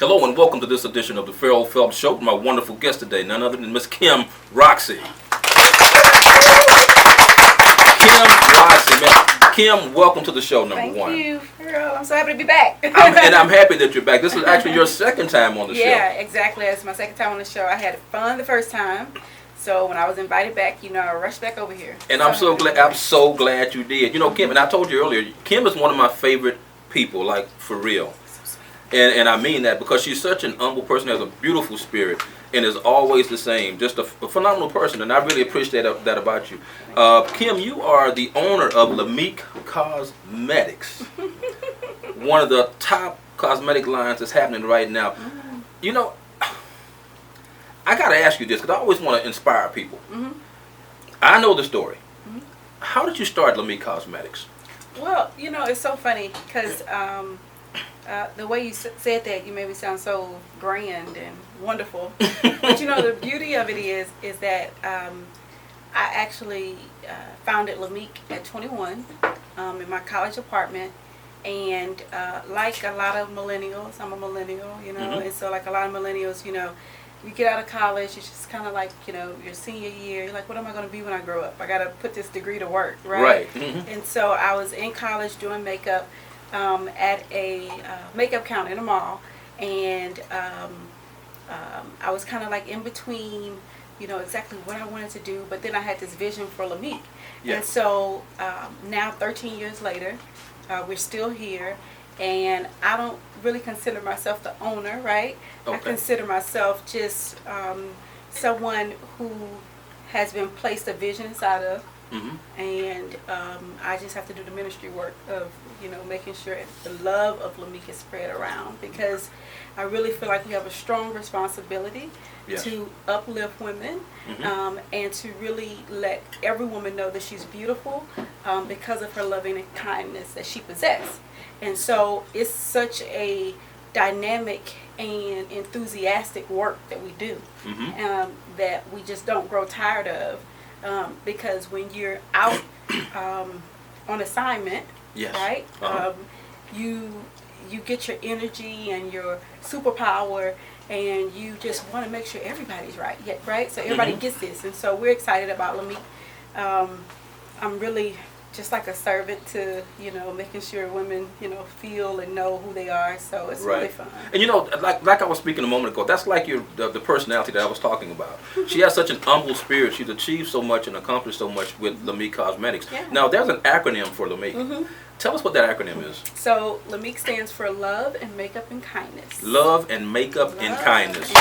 Hello and welcome to this edition of the Ferrell Phelps Show with my wonderful guest today, none other than Miss Kim Roxie. Kim Roxie. Kim, welcome to the show, number one. Thank you, Ferrell. I'm so happy to be back. And I'm happy that you're back. This is actually your second time on the show. Yeah, exactly. It's my second time on the show. I had fun the first time. So when I was invited back, I rushed back over here. And I'm so glad you did. You know, Kim, and I told you earlier, Kim is one of my favorite people, like for real. And I mean that because she's such an humble person, has a beautiful spirit, and is always the same. Just a phenomenal person, and I really appreciate that about you. Kim, you are the owner of Lamik Cosmetics, one of the top cosmetic lines that's happening right now. You know, I got to ask you this because I always want to inspire people. I know the story. How did you start Lamik Cosmetics? Well, it's so funny because the way you said that, you made me sound so grand and wonderful. But the beauty of it is that I actually founded Lamik at 21 in my college apartment. And like a lot of millennials, I'm a millennial, and so like a lot of millennials, you get out of college, it's just kind of like, your senior year, you're like, what am I going to be when I grow up? I got to put this degree to work, right? And so I was in college doing makeup at a makeup counter in a mall, and I was kind of like in between, exactly what I wanted to do, but then I had this vision for Lamik. And so now 13 years later, we're still here, and I don't really consider myself the owner, right? I consider myself just someone who has been placed a vision inside of, and I just have to do the ministry work of, making sure the love of Lamik is spread around, because I really feel like we have a strong responsibility to uplift women and to really let every woman know that she's beautiful because of her loving and kindness that she possesses. And so it's such a dynamic and enthusiastic work that we do that we just don't grow tired of, because when you're out on assignment, right, you get your energy and your superpower, and you just want to make sure everybody's right, so everybody gets this. And so we're excited about Lamik. I'm really just like a servant to, making sure women, feel and know who they are. So it's really fun. And like I was speaking a moment ago, that's like the personality that I was talking about. She has such an humble spirit. She's achieved so much and accomplished so much with Lamik Cosmetics. Now, there's an acronym for Lamik. Tell us what that acronym is. So Lamik stands for Love and Makeup and Kindness. Love and Makeup and Kindness.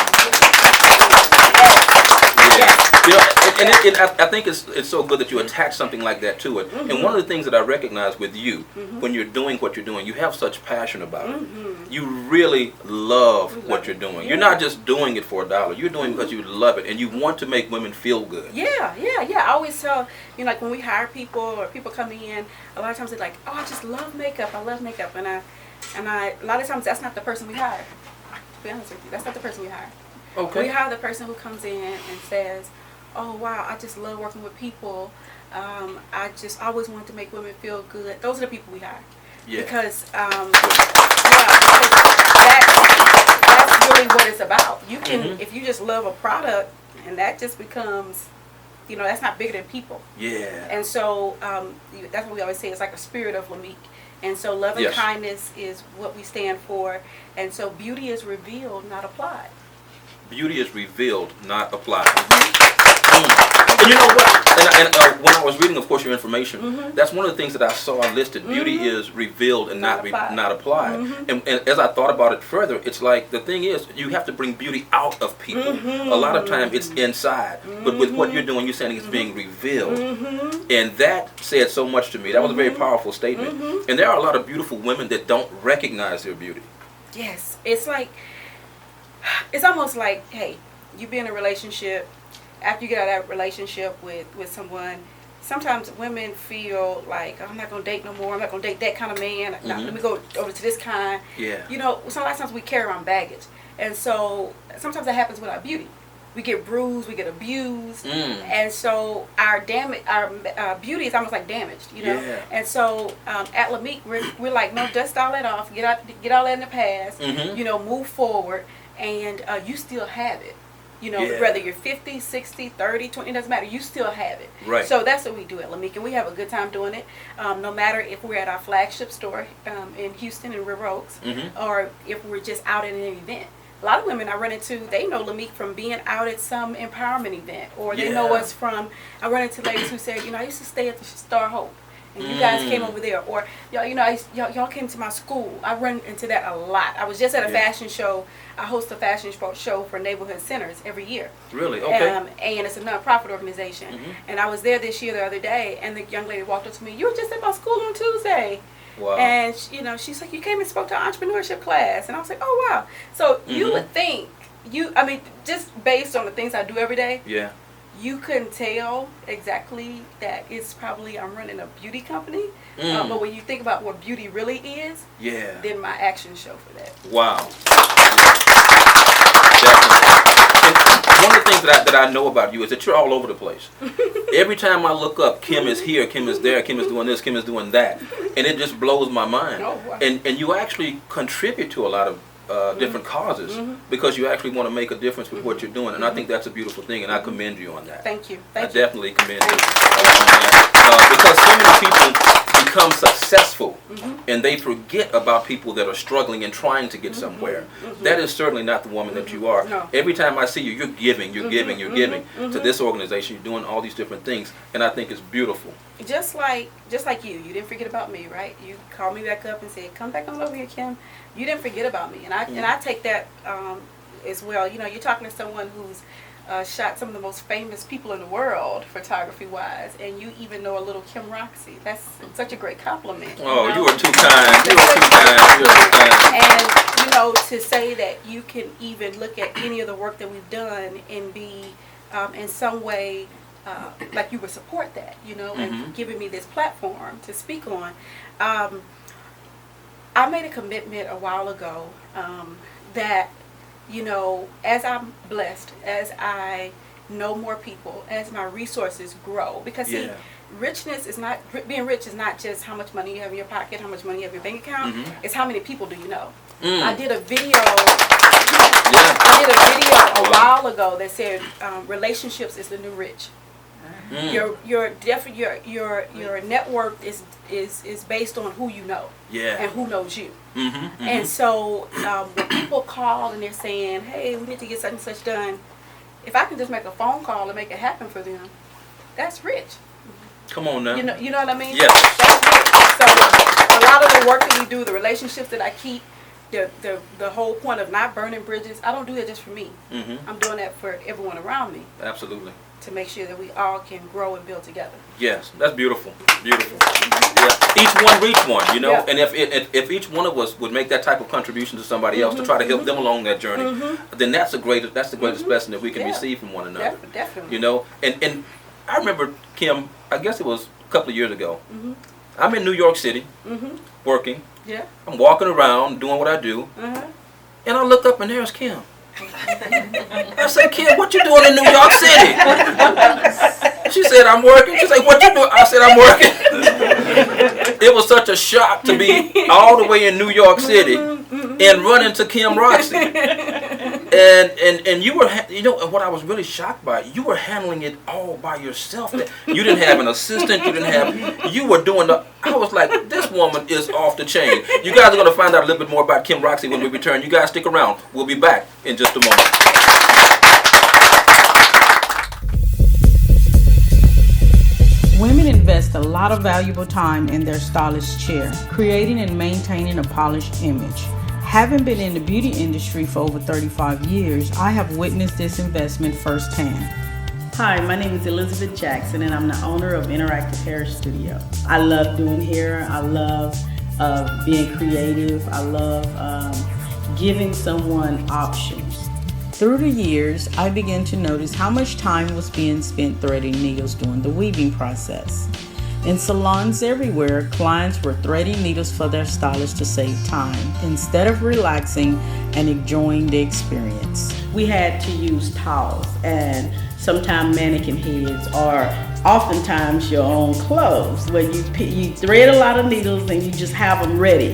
I think it's so good that you attach something like that to it. And one of the things that I recognize with you, when you're doing what you're doing, you have such passion about it. You really love what you're doing. You're not just doing it for $1. You're doing it because you love it, and you want to make women feel good. I always tell, like when we hire people or people coming in, a lot of times they're like, oh, I just love makeup. I love makeup. And I a lot of times that's not the person we hire. To be honest with you, that's not the person we hire. We hire the person who comes in and says, oh wow, I just love working with people. I just always wanted to make women feel good. Those are the people we hire. Because that's really what it's about. You can, if you just love a product, and that just becomes, that's not bigger than people. And so that's what we always say. It's like a spirit of Lamik. And so love and kindness is what we stand for. And so beauty is revealed, not applied. Beauty is revealed, not applied. And you know what? And when I was reading, of course, your information, that's one of the things that I saw listed. Beauty is revealed and not applied. And as I thought about it further, it's like the thing is, you have to bring beauty out of people. A lot of time it's inside. But with what you're doing, you're saying it's being revealed. And that said so much to me. That was a very powerful statement. And there are a lot of beautiful women that don't recognize their beauty. Yes. It's almost like, hey, you be in a relationship. After you get out of that relationship with someone, sometimes women feel like, oh, I'm not going to date no more. I'm not going to date that kind of man. Let me go over to this kind. A lot of times we carry around baggage. And so sometimes that happens with our beauty. we get bruised, we get abused, and so our beauty is almost like damaged, you know. Yeah. And so at Lamik, we're like, no, dust all that off, get all that in the past, you know, move forward, and you still have it. You know, whether you're 50, 60, 30, 20, it doesn't matter. You still have it. Right. So that's what we do at Lamik, and we have a good time doing it. No matter if we're at our flagship store in Houston in River Oaks, or if we're just out at an event. A lot of women I run into, they know Lamik from being out at some empowerment event, or they know us from. I run into ladies who say, you know, I used to stay at the Star Hope, and you guys came over there, or y'all, you know, y'all came to my school. I run into that a lot. I was just at a fashion show. I host a fashion show for neighborhood centers every year. Really? Okay. And it's a nonprofit organization. And I was there this year the other day, and the young lady walked up to me. You were just at my school on Tuesday. Wow. And you know, she's like, you came and spoke to our entrepreneurship class, and I was like, oh wow. So you would think I mean, just based on the things I do every day. Yeah. You couldn't tell exactly that it's probably I'm running a beauty company. But when you think about what beauty really is, then my actions show for that. Wow. Definitely. And one of the things that I know about you is that you're all over the place. Every time I look up, Kim is here, Kim is there, Kim is doing this, Kim is doing that. And it just blows my mind. Oh, wow. And you actually contribute to a lot of different causes because you actually want to make a difference with what you're doing, and I think that's a beautiful thing, and I commend you on that. Thank you. I definitely commend you on that because so many people become successful and they forget about people that are struggling and trying to get somewhere. That is certainly not the woman that you are. No. Every time I see you, you're giving to this organization. You're doing all these different things, and I think it's beautiful. Just like you didn't forget about me, right? You called me back up and said, "Come back on over here, Kim." You didn't forget about me, and I take that as well. You know, you're talking to someone who's shot some of the most famous people in the world, photography-wise, and you even know a little Kim Roxie. That's such a great compliment. Oh, you are too kind. You are too kind. You are too kind. And you know, to say that you can even look at any of the work that we've done and be in some way. Like you would support that, you know, and giving me this platform to speak on. I made a commitment a while ago that, you know, as I'm blessed, as I know more people, as my resources grow, because see, richness is not, being rich is not just how much money you have in your pocket, how much money you have in your bank account, it's how many people do you know. I did a video a while ago that said relationships is the new rich. Your net worth is based on who you know and who knows you. And so when people call and they're saying, hey, we need to get such and such done, if I can just make a phone call and make it happen for them, that's rich. Come on now. You know what I mean? Yes. That's rich. So a lot of the work that we do, the relationships that I keep, the whole point of not burning bridges, I don't do that just for me. I'm doing that for everyone around me. Absolutely. To make sure that we all can grow and build together. Yes, that's beautiful. Beautiful. Yeah. Each one reach one, you know. And if each one of us would make that type of contribution to somebody else to try to help them along that journey, then that's the greatest blessing that we can receive from one another. Definitely. You know, and I remember, Kim, I guess it was a couple of years ago. I'm in New York City, working. Yeah. I'm walking around doing what I do, and I look up and there's Kim. I said, Kim, what you doing in New York City? She said, I'm working. She said, what you doing? I said, I'm working. It was such a shock to be all the way in New York City and run into Kim Roxie. And you were, you know, what I was really shocked by, you were handling it all by yourself. You didn't have an assistant. You were doing I was like, this woman is off the chain. You guys are going to find out a little bit more about Kim Roxie when we return. You guys stick around. We'll be back in just a moment. Women invest a lot of valuable time in their stylist chair, creating and maintaining a polished image. Having been in the beauty industry for over 35 years, I have witnessed this investment firsthand. Hi, my name is Elizabeth Jackson, and I'm the owner of Interactive Hair Studio. I love doing hair. I love being creative. I love giving someone options. Through the years, I began to notice how much time was being spent threading needles during the weaving process. In salons everywhere, clients were threading needles for their stylist to save time instead of relaxing and enjoying the experience. We had to use towels and sometimes mannequin heads or oftentimes your own clothes where you thread a lot of needles and you just have them ready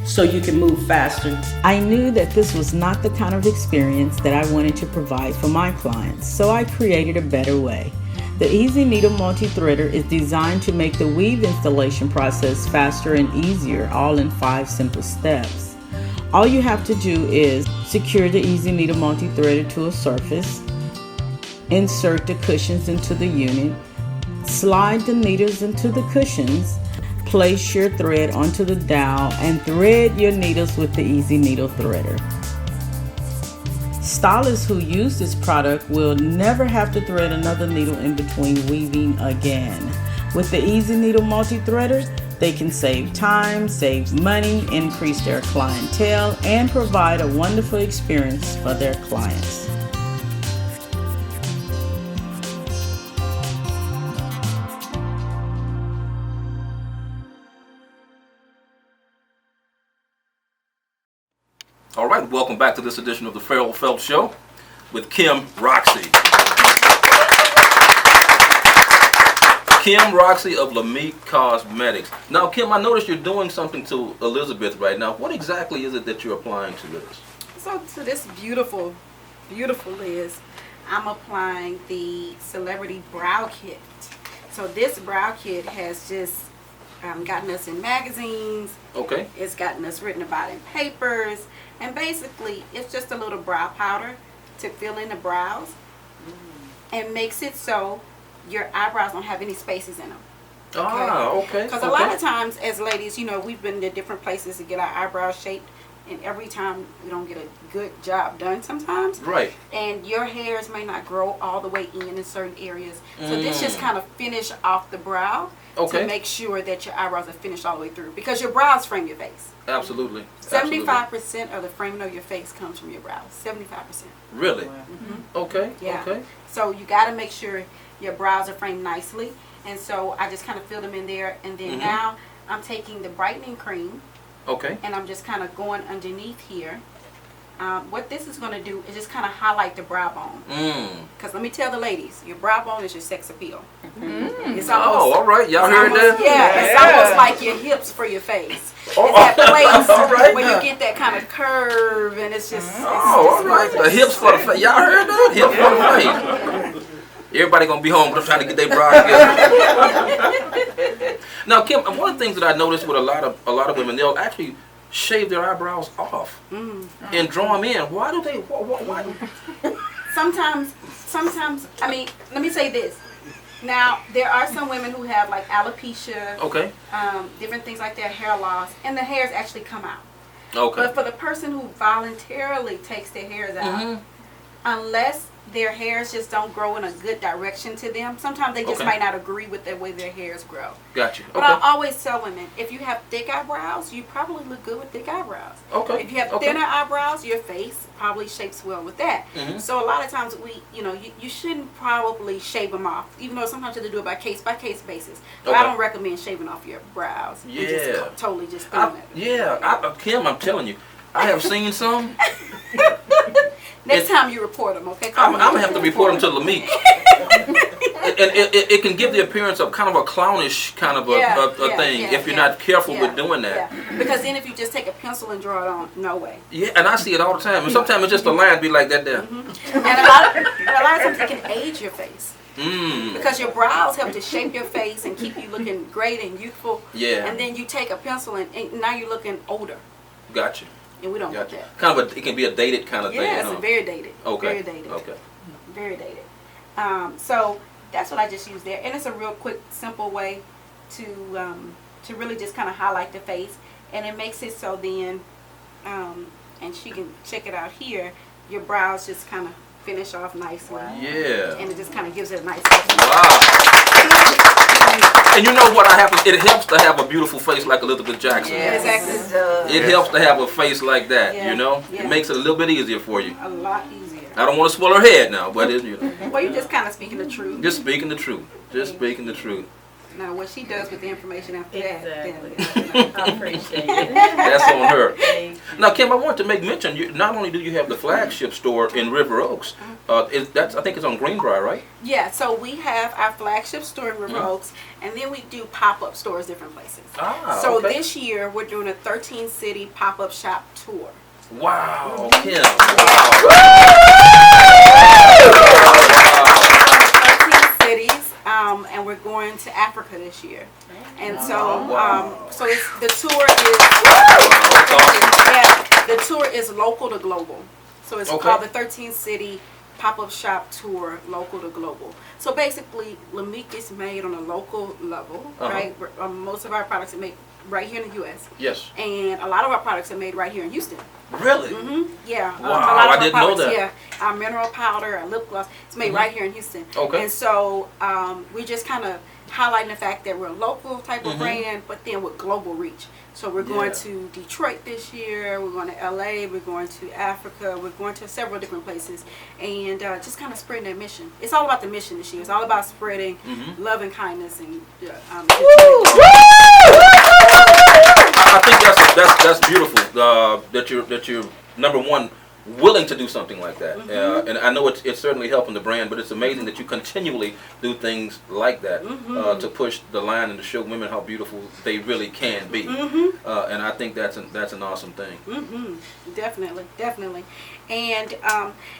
so you can move faster. I knew that this was not the kind of experience that I wanted to provide for my clients, so I created a better way. The Easy Needle Multi-Threader is designed to make the weave installation process faster and easier, all in 5 simple steps. All you have to do is secure the Easy Needle Multi-Threader to a surface, insert the cushions into the unit, slide the needles into the cushions, place your thread onto the dowel, and thread your needles with the Easy Needle Threader. Stylists who use this product will never have to thread another needle in between weaving again. With the Easy Needle Multi-Threader, they can save time, save money, increase their clientele, and provide a wonderful experience for their clients. All right, welcome back to this edition of the Ferrell Phelps Show with Kim Roxie. Kim Roxie of Lamik Cosmetics. Now, Kim, I noticed you're doing something to Elizabeth right now. What exactly is it that you're applying to this? So to this beautiful, beautiful Liz, I'm applying the Celebrity Brow Kit. So this brow kit has just gotten us in magazines. Okay. It's gotten us written about in papers. And basically, it's just a little brow powder to fill in the brows and makes it so your eyebrows don't have any spaces in them. Okay. Because a lot of times as ladies, you know, we've been to different places to get our eyebrows shaped, and every time we don't get a good job done sometimes. Right. And your hairs may not grow all the way in certain areas. So this just kind of finish off the brow to make sure that your eyebrows are finished all the way through. Because your brows frame your face. Absolutely. 75% of the framing of your face comes from your brows. 75%. Really? Mm-hmm. Okay. Yeah. Okay. So you got to make sure your brows are framed nicely. And so I just kind of fill them in there. And then now I'm taking the brightening cream. Okay. And I'm just kind of going underneath here. What this is going to do is just kind of highlight the brow bone. Because let me tell the ladies, your brow bone is your sex appeal. It's almost, all right. Y'all heard that? Yeah, it's almost like your hips for your face. It's that place where you get that kind of curve, and it's just. All right. The hips for the face. Y'all heard that? Hips for the face. Everybody gonna be home, but I'm trying to get their brow together. Now, Kim, one of the things that I noticed with a lot of women, they'll actually shave their eyebrows off and draw them in. Why do they? Why? Sometimes. I mean, let me say this. Now, there are some women who have like alopecia, different things like that, hair loss, and the hairs actually come out. Okay. But for the person who voluntarily takes their hairs out, unless their hairs just don't grow in a good direction to them, sometimes they just might not agree with the way their hairs grow. Gotcha. But I always tell women, if you have thick eyebrows, you probably look good with thick eyebrows. Okay. If you have thinner eyebrows, your face probably shapes well with that. So a lot of times you shouldn't probably shave them off, even though sometimes you have to do it by case basis. But I don't recommend shaving off your brows. Yeah. Just totally just throwing it. Kim, I'm telling you, I have seen some. Next time you report them, okay? I'm going to have to report them to Lamik. And it can give the appearance of kind of a clownish kind of a thing if you're not careful with doing that. Yeah. Because then if you just take a pencil and draw it on, no way. Yeah, and I see it all the time. And sometimes it's just a line be like that there. And a lot of times it can age your face. Because your brows help to shape your face and keep you looking great and youthful. Yeah. And then you take a pencil and now you're looking older. Gotcha. And we don't want that. Kind of it can be a dated kind of thing. Yeah, it's very dated. Okay. Very dated. Okay. Very dated. So that's what I just used there, and it's a real quick, simple way to really just kind of highlight the face, and it makes it so then, and she can check it out here. Your brows just kind of finish off nicely. Yeah. And it just kind of gives it a nice. Wow. And you know what it helps to have a beautiful face like Elizabeth Jackson. Yeah, exactly. It helps to have a face like that, you know? Yeah. It makes it a little bit easier for you. A lot easier. I don't want to spoil her head now, but it's, you know. Well, you're just kind of speaking the truth. Just speaking the truth. Just speaking the truth. Now, what she does with the information after that, I appreciate it. That's on her. Thank you. Now, Kim, I want to make mention. Not only do you have the flagship store in River Oaks, I think it's on Greenbrier, right? Yeah, so we have our flagship store in River Oaks, and then we do pop-up stores different places. So okay. this year, we're doing a 13-city pop-up shop tour. Wow, Kim. 13 cities, and we're going to Africa this year. And so, so the tour is the tour is local to global. So it's called the 13-city pop-up shop tour, local to global. So basically, Lamik is made on a local level, right? Most of our products are made right here in the U.S. Yes. And a lot of our products are made right here in Houston. Really? Yeah. Wow, a lot of I didn't know that. Yeah. Our mineral powder, our lip gloss, it's made right here in Houston. Okay. And so we just kind of highlighting the fact that we're a local type of brand, but then with global reach. So we're going to Detroit this year, we're going to LA, we're going to Africa, we're going to several different places, and just kind of spreading that mission. It's all about the mission this year. It's all about spreading love and kindness and I think that's beautiful. That you're number one willing to do something like that, and I know it's certainly helping the brand. But it's amazing that you continually do things like that to push the line and to show women how beautiful they really can be. And I think that's an awesome thing. Definitely. And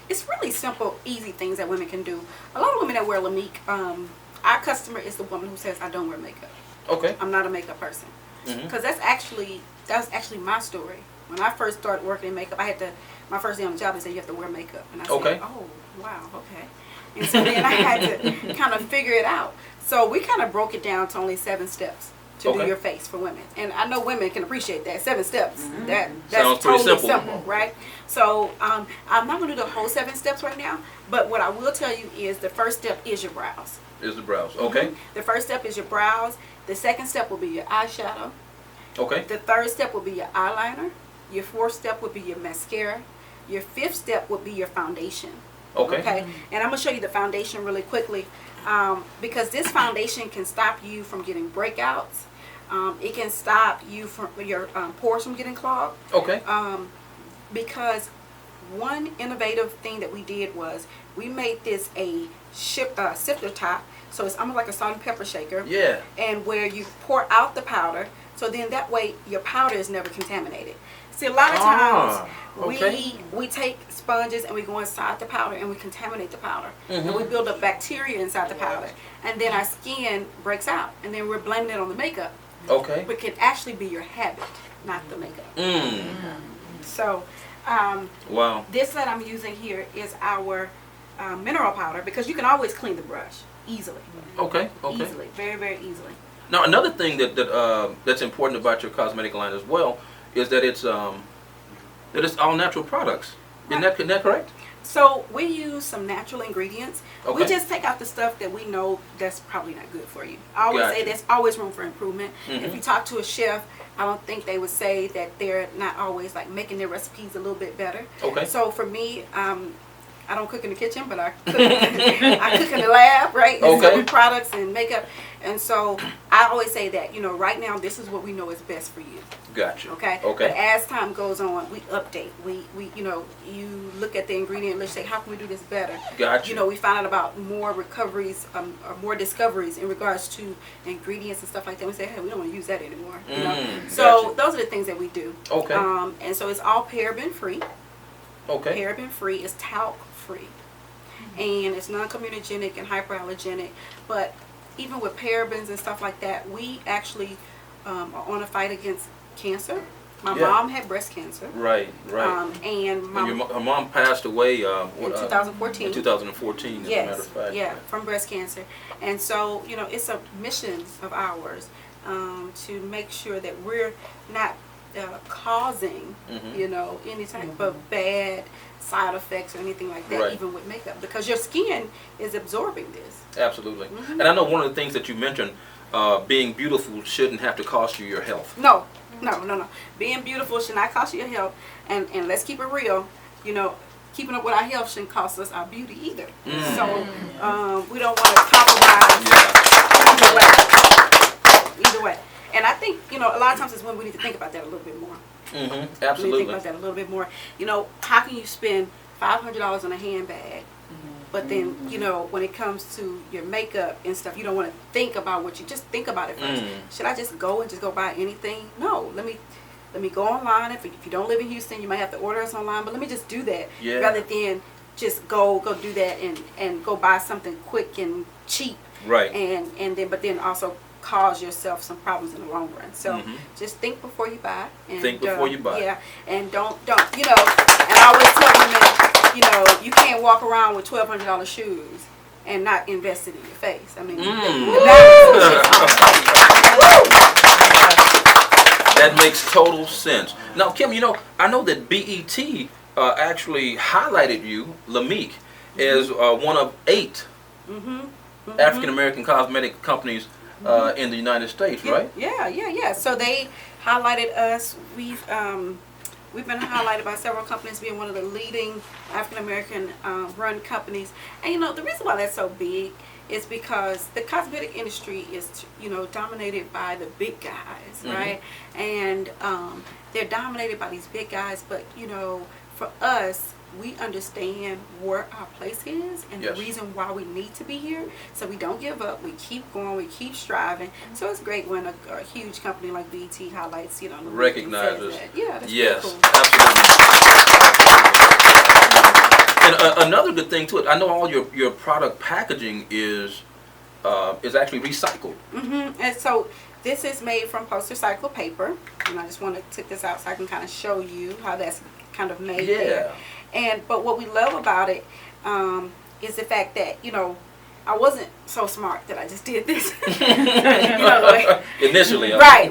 it's really simple, easy things that women can do. A lot of women that wear Lamik, our customer is the woman who says, "I don't wear makeup. Okay. I'm not a makeup person." Because that was actually my story. When I first started working in makeup, my first day on the job, they said you have to wear makeup, and I said, "Oh, wow, okay." And so then I had to kind of figure it out. So we kind of broke it down to only 7 steps to do your face for women, and I know women can appreciate that 7 steps. That's Sounds pretty totally simple, right? So I'm not going to do the whole 7 steps right now, but what I will tell you is the first step is your brows. Is the brows okay? The first step is your brows. The second step will be your eyeshadow. Okay. The third step will be your eyeliner. Your 4th step will be your mascara. Your 5th step will be your foundation. Okay. And I'm going to show you the foundation really quickly because this foundation can stop you from getting breakouts. It can stop you from your pores from getting clogged. Okay. Because one innovative thing that we did was we made this a sifter top. So it's almost like a salt and pepper shaker. Yeah. And where you pour out the powder, so then that way your powder is never contaminated. See, a lot of times we take sponges and we go inside the powder and we contaminate the powder. And we build up bacteria inside the powder. And then our skin breaks out. And then we're blending it on the makeup. Okay. But it can actually be your habit, not the makeup. So wow. This that I'm using here is our mineral powder, because you can always clean the brush easily. Okay. Easily, very, very easily. Now, another thing that's important about your cosmetic line as well is that it's all natural products. Isn't that correct? So we use some natural ingredients. Okay. We just take out the stuff that we know that's probably not good for you. I always say there's always room for improvement. If you talk to a chef, I don't think they would say that they're not always like making their recipes a little bit better. Okay. So for me, I don't cook in the kitchen, but I cook, I cook in the lab, right? Okay. With products and makeup. And so I always say that, right now, this is what we know is best for you. Gotcha. Okay. But as time goes on, we update. We you look at the ingredient list, say, how can we do this better? Gotcha. We find out about more recoveries, or more discoveries in regards to ingredients and stuff like that. We say, hey, we don't want to use that anymore. So those are the things that we do. Okay. And so it's all paraben free. Okay. Paraben free. It's talc free, and it's non-comedogenic and hyperallergenic. But even with parabens and stuff like that, we actually are on a fight against cancer. My mom had breast cancer. Right. And her mom passed away in 2014. In 2014, as a matter of fact. Yeah, from breast cancer. And so, it's a mission of ours to make sure that we're not causing, any type of bad side effects or anything like that, even with makeup, because your skin is absorbing this. Absolutely. And I know one of the things that you mentioned, being beautiful shouldn't have to cost you your health. No. Being beautiful should not cost you your health, and let's keep it real. Keeping up with our health shouldn't cost us our beauty either. So we don't want to compromise. lot of times it's when we need to think about that a little bit more. Mm-hmm. We Absolutely. need to think about that a little bit more. You know, how can you spend $500 on a handbag, but then, you know, when it comes to your makeup and stuff, you don't want to think about what you just think about it first. Should I just go buy anything? No, let me go online. If you don't live in Houston, you might have to order us online, but let me just do that rather than just go do that and go buy something quick and cheap. Right. But then also cause yourself some problems in the long run. So just think before you buy. And, think before you buy. Yeah, and don't you know. And I always tell women, you know, you can't walk around with $1,200 shoes and not invest it in your face. I mean, that makes total sense. Now, Kim, you know, I know that BET actually highlighted you, Lamik, as one of 8 African American cosmetic companies in the United States, right? Yeah. So they highlighted us. We've been highlighted by several companies being one of the leading African American run companies. And you know, the reason why that's so big is because the cosmetic industry is, you know, dominated by the big guys, right? And they're dominated by these big guys, but you know, for us, we understand where our place is and the reason why we need to be here. So we don't give up. We keep going. We keep striving. So it's great when a huge company like BET highlights, you know, recognizes. Yeah, that's yes, cool. Absolutely. And another good thing to it, I know all your product packaging is actually recycled. And so this is made from post-recycled paper, and I just want to take this out so I can kind of show you how that's kind of made there. But what we love about it is the fact that, you know, I wasn't so smart that I just did this. You know, like, initially. Right.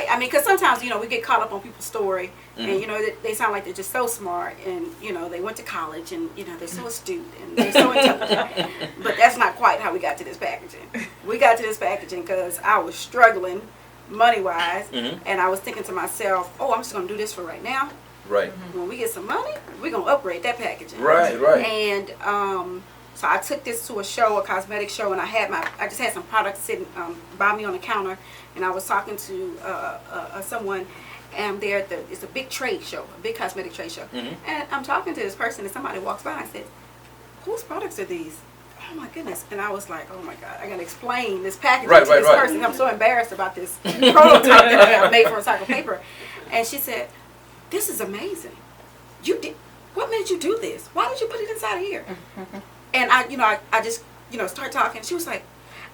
I mean, because sometimes, you know, we get caught up on people's story, and, you know, they sound like they're just so smart, and, you know, they went to college, and, you know, they're so astute, and they're so intelligent. But that's not quite how we got to this packaging. We got to this packaging because I was struggling money-wise, and I was thinking to myself, oh, I'm just going to do this for right now. Right. When we get some money, we're going to upgrade that packaging. Right. And so I took this to a show, a cosmetic show, and I just had some products sitting by me on the counter, and I was talking to someone, and it's a big trade show, a big cosmetic trade show. And I'm talking to this person, and somebody walks by and said, whose products are these? Oh my goodness. And I was like, oh my God, I gotta explain this packaging to this person. I'm so embarrassed about this prototype that I made from recycled paper. And she said, this is amazing. What made you do this? Why did you put it inside of here? And I just, you know, start talking. She was like,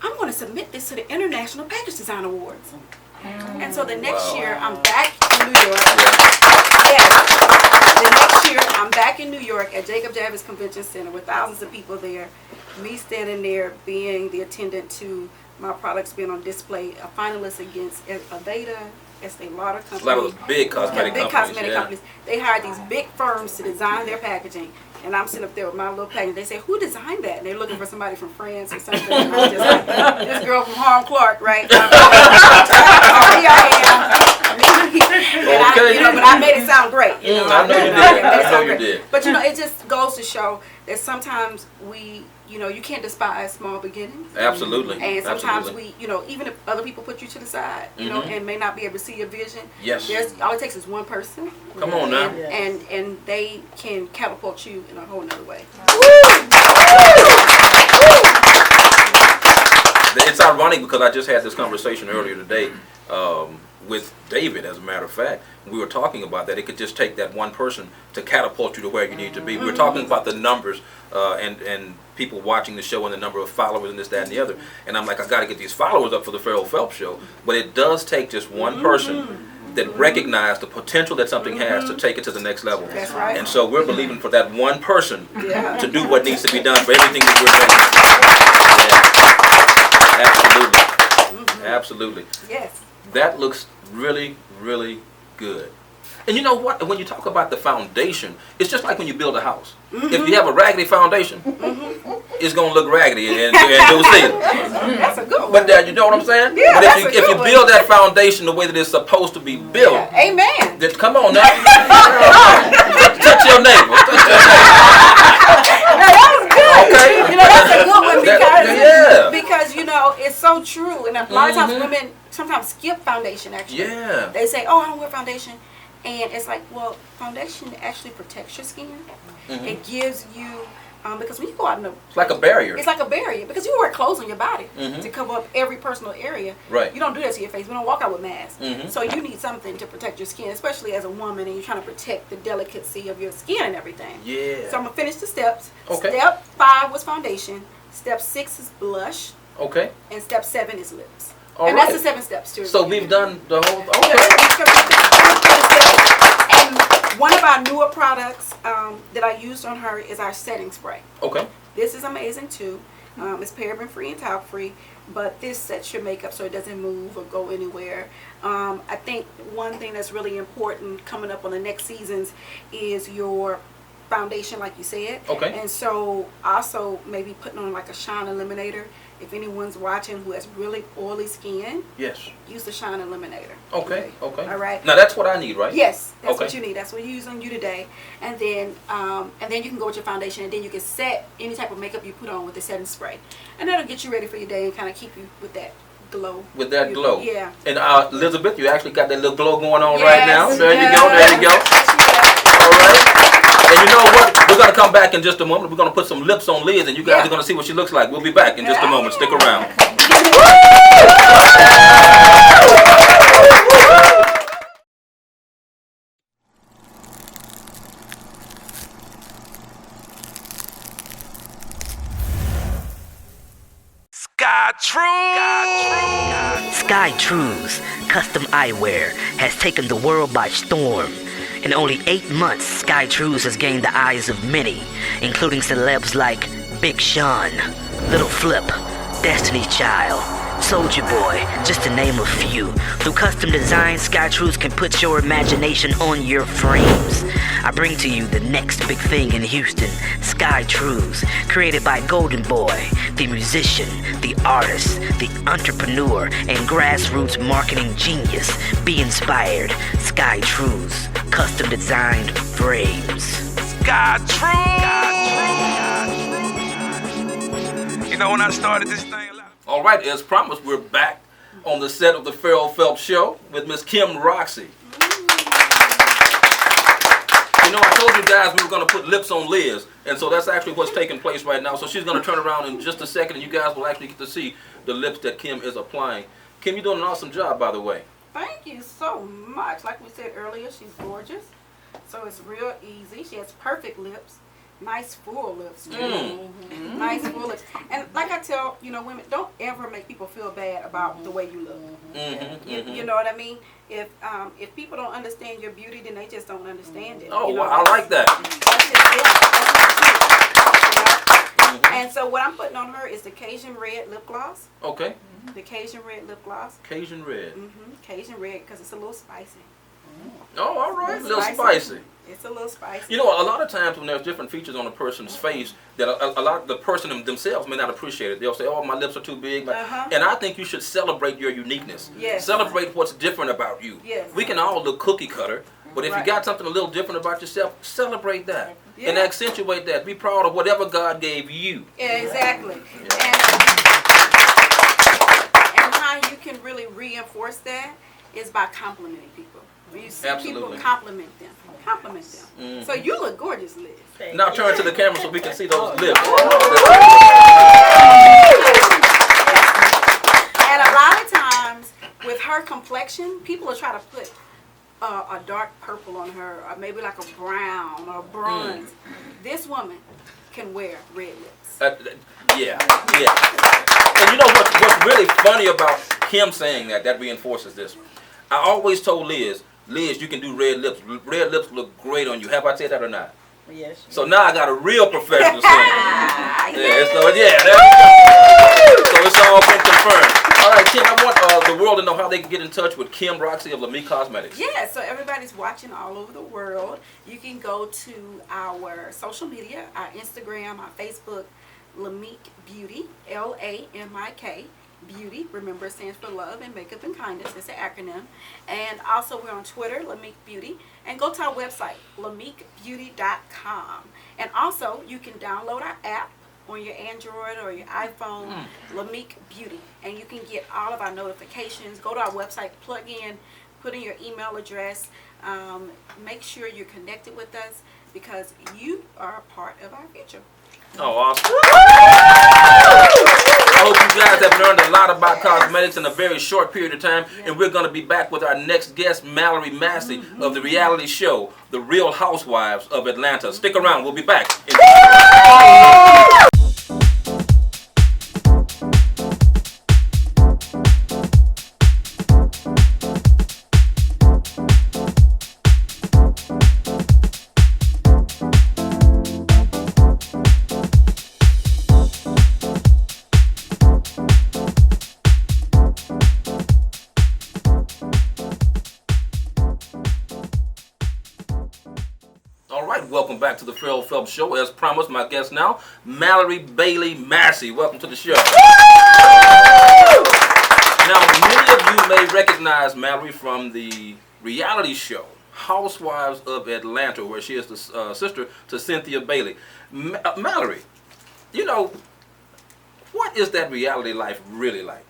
I'm going to submit this to the International Package Design Awards. And so the next year, I'm back in New York. The next year, I'm back in New York at Jacob Javits Convention Center with thousands of people there. Me standing there being the attendant to my products being on display, a finalist against Aveda, Estee Lauder Company. A lot of those big cosmetic companies. They hired these big firms to design their packaging. And I'm sitting up there with my little package. They say, who designed that? And they're looking for somebody from France or something. And I'm just like, this girl from Harlem Clark, right? Here I am. But I made it sound great. You know, I know you did. But, you know, it just goes to show that sometimes you can't despise small beginnings. Absolutely. And sometimes even if other people put you to the side, you know, and may not be able to see your vision. Yes. All it takes is one person. Come on now. And they can catapult you in a whole nother way. It's ironic because I just had this conversation earlier today with David, as a matter of fact. We were talking about that. It could just take that one person to catapult you to where you need to be. We were talking about the numbers and people watching the show and the number of followers and this, that, and the other. And I'm like, I got to get these followers up for the Ferrell Phelps Show. But it does take just one person that recognizes the potential that something has to take it to the next level. That's right. And so we're believing for that one person to do what needs to be done for everything that we're doing. Yeah. Absolutely. Yes. That looks really, really good. And you know what? When you talk about the foundation, it's just like when you build a house. If you have a raggedy foundation, it's going to look raggedy and you'll see it. That's a good one. But you know what I'm saying? Yeah, but if you build that foundation the way that it's supposed to be built, amen. Then come on now. touch your neighbor. No, that was good. Okay. You know, that's a good one because Yeah. because you know it's so true, and a lot of times women sometimes skip foundation actually. Yeah. They say, oh, I don't wear foundation. And it's like, well, foundation actually protects your skin. Mm-hmm. It gives you, because when you go out in the... It's like a barrier. It's like a barrier. Because you wear clothes on your body Mm-hmm. to cover up every personal area. Right. You don't do that to your face. We don't walk out with masks. Mm-hmm. So you need something to protect your skin, especially as a woman, and you're trying to protect the delicacy of your skin and everything. Yeah. So I'm going to finish the steps. Okay. Step 5 was foundation. Step 6 is blush. Okay. And step 7 is lips. All and right. that's the 7 steps too. So we've done the whole... And one of our newer products that I used on her is our setting spray. Okay. This is amazing too. It's paraben free and talc free, but this sets your makeup so it doesn't move or go anywhere. I think one thing that's really important coming up on the next seasons is your foundation, like you said. Okay. And so also maybe putting on like a shine eliminator. If anyone's watching who has really oily skin, Yes. use the shine eliminator. Okay. Okay. All right. Now that's what I need, right? Yes, that's Okay. what you need. That's what you use on you today. And then you can go with your foundation, and then you can set any type of makeup you put on with the setting spray, and that'll get you ready for your day and kind of keep you with that glow. With that glow. Yeah. And Elizabeth, you actually got that little glow going on Yes, right now. There you go. yes. There you go. Yes, she does. All right. And you know what? We're going to come back in just a moment. We're going to put some lips on Liz, and you guys are going to see what she looks like. We'll be back in just a moment. Stick around. Sky Trues custom eyewear has taken the world by storm. In only 8 months, Sky Trues has gained the eyes of many, including celebs like Big Sean, Little Flip, Destiny's Child, Soulja Boy, just to name a few. Through custom design, Sky Trues can put your imagination on your frames. I bring to you the next big thing in Houston, Sky Trues, created by Golden Boy, the musician, the artist, the entrepreneur, and grassroots marketing genius. Be inspired. Sky Trues, custom designed frames. Sky Trues. You know when I started this thing? All right, as promised, we're back on the set of the Ferrell Phelps Show with Miss Kim Roxie. You know, I told you guys we were going to put lips on Liz, and so that's actually what's taking place right now. So she's going to turn around in just a second, and you guys will actually get to see the lips that Kim is applying. Kim, you're doing an awesome job, by the way. Thank you so much. Like we said earlier, she's gorgeous. So it's real easy. She has perfect lips. Nice full lips too. Mm. Nice full lips. And like I tell, women, don't ever make people feel bad about the way you look. Mm-hmm, You know what I mean? If people don't understand your beauty, then they just don't understand it. Oh, You know, well, I like that. That's just it. And so what I'm putting on her is the Cajun Red lip gloss. Okay. The Cajun Red lip gloss. Cajun Red. Cajun Red because it's a little spicy. Oh, all right. A little spicy. It's a little spicy. You know, a lot of times when there's different features on a person's face that a lot of the person themselves may not appreciate it. They'll say, oh, my lips are too big. And I think you should celebrate your uniqueness. Yes. Celebrate what's different about you. Yes. We can all look cookie cutter, but if you got something a little different about yourself, celebrate that. And accentuate that. Be proud of whatever God gave you. Yeah, exactly. Yeah. And how you can really reinforce that is by complimenting people. When you see people, compliment them. Compliment them. Mm-hmm. So you look gorgeous, Liz. Now turn to the camera so we can see those lips. And a lot of times, with her complexion, people will try to put a dark purple on her, or maybe like a brown or bronze. This woman can wear red lips. Yeah. And you know what's really funny about Kim saying that reinforces this? I always told Liz, you can do red lips. Red lips look great on you. Have I said that or not? Yes. So now I got a real professional saying. So it's all been confirmed. All right, Kim, I want the world to know how they can get in touch with Kim Roxie of Lamik Cosmetics. Yeah, so everybody's watching all over the world. You can go to our social media, our Instagram, our Facebook, Lamik Beauty, Lamik Beauty. Remember, it stands for love and makeup and kindness. It's an acronym. And also we're on Twitter, Lamik Beauty. And go to our website, lamikbeauty.com. And also you can download our app on your Android or your iPhone, Lamik Beauty, and you can get all of our notifications. Go to our website, plug in, put in your email address. Make sure you're connected with us because you are a part of our future. Oh, awesome. I hope you guys have learned a lot about cosmetics in a very short period of time. And we're going to be back with our next guest, Malorie Bailey-Massie of the reality show, The Real Housewives of Atlanta. Stick around. We'll be back. Welcome back to the Ferrell Phelps Show. As promised, my guest now, Malorie Bailey-Massie. Welcome to the show. Now, many of you may recognize Malorie from the reality show, Housewives of Atlanta, where she is the sister to Cynthia Bailey. Malorie, you know, what is that reality life really like?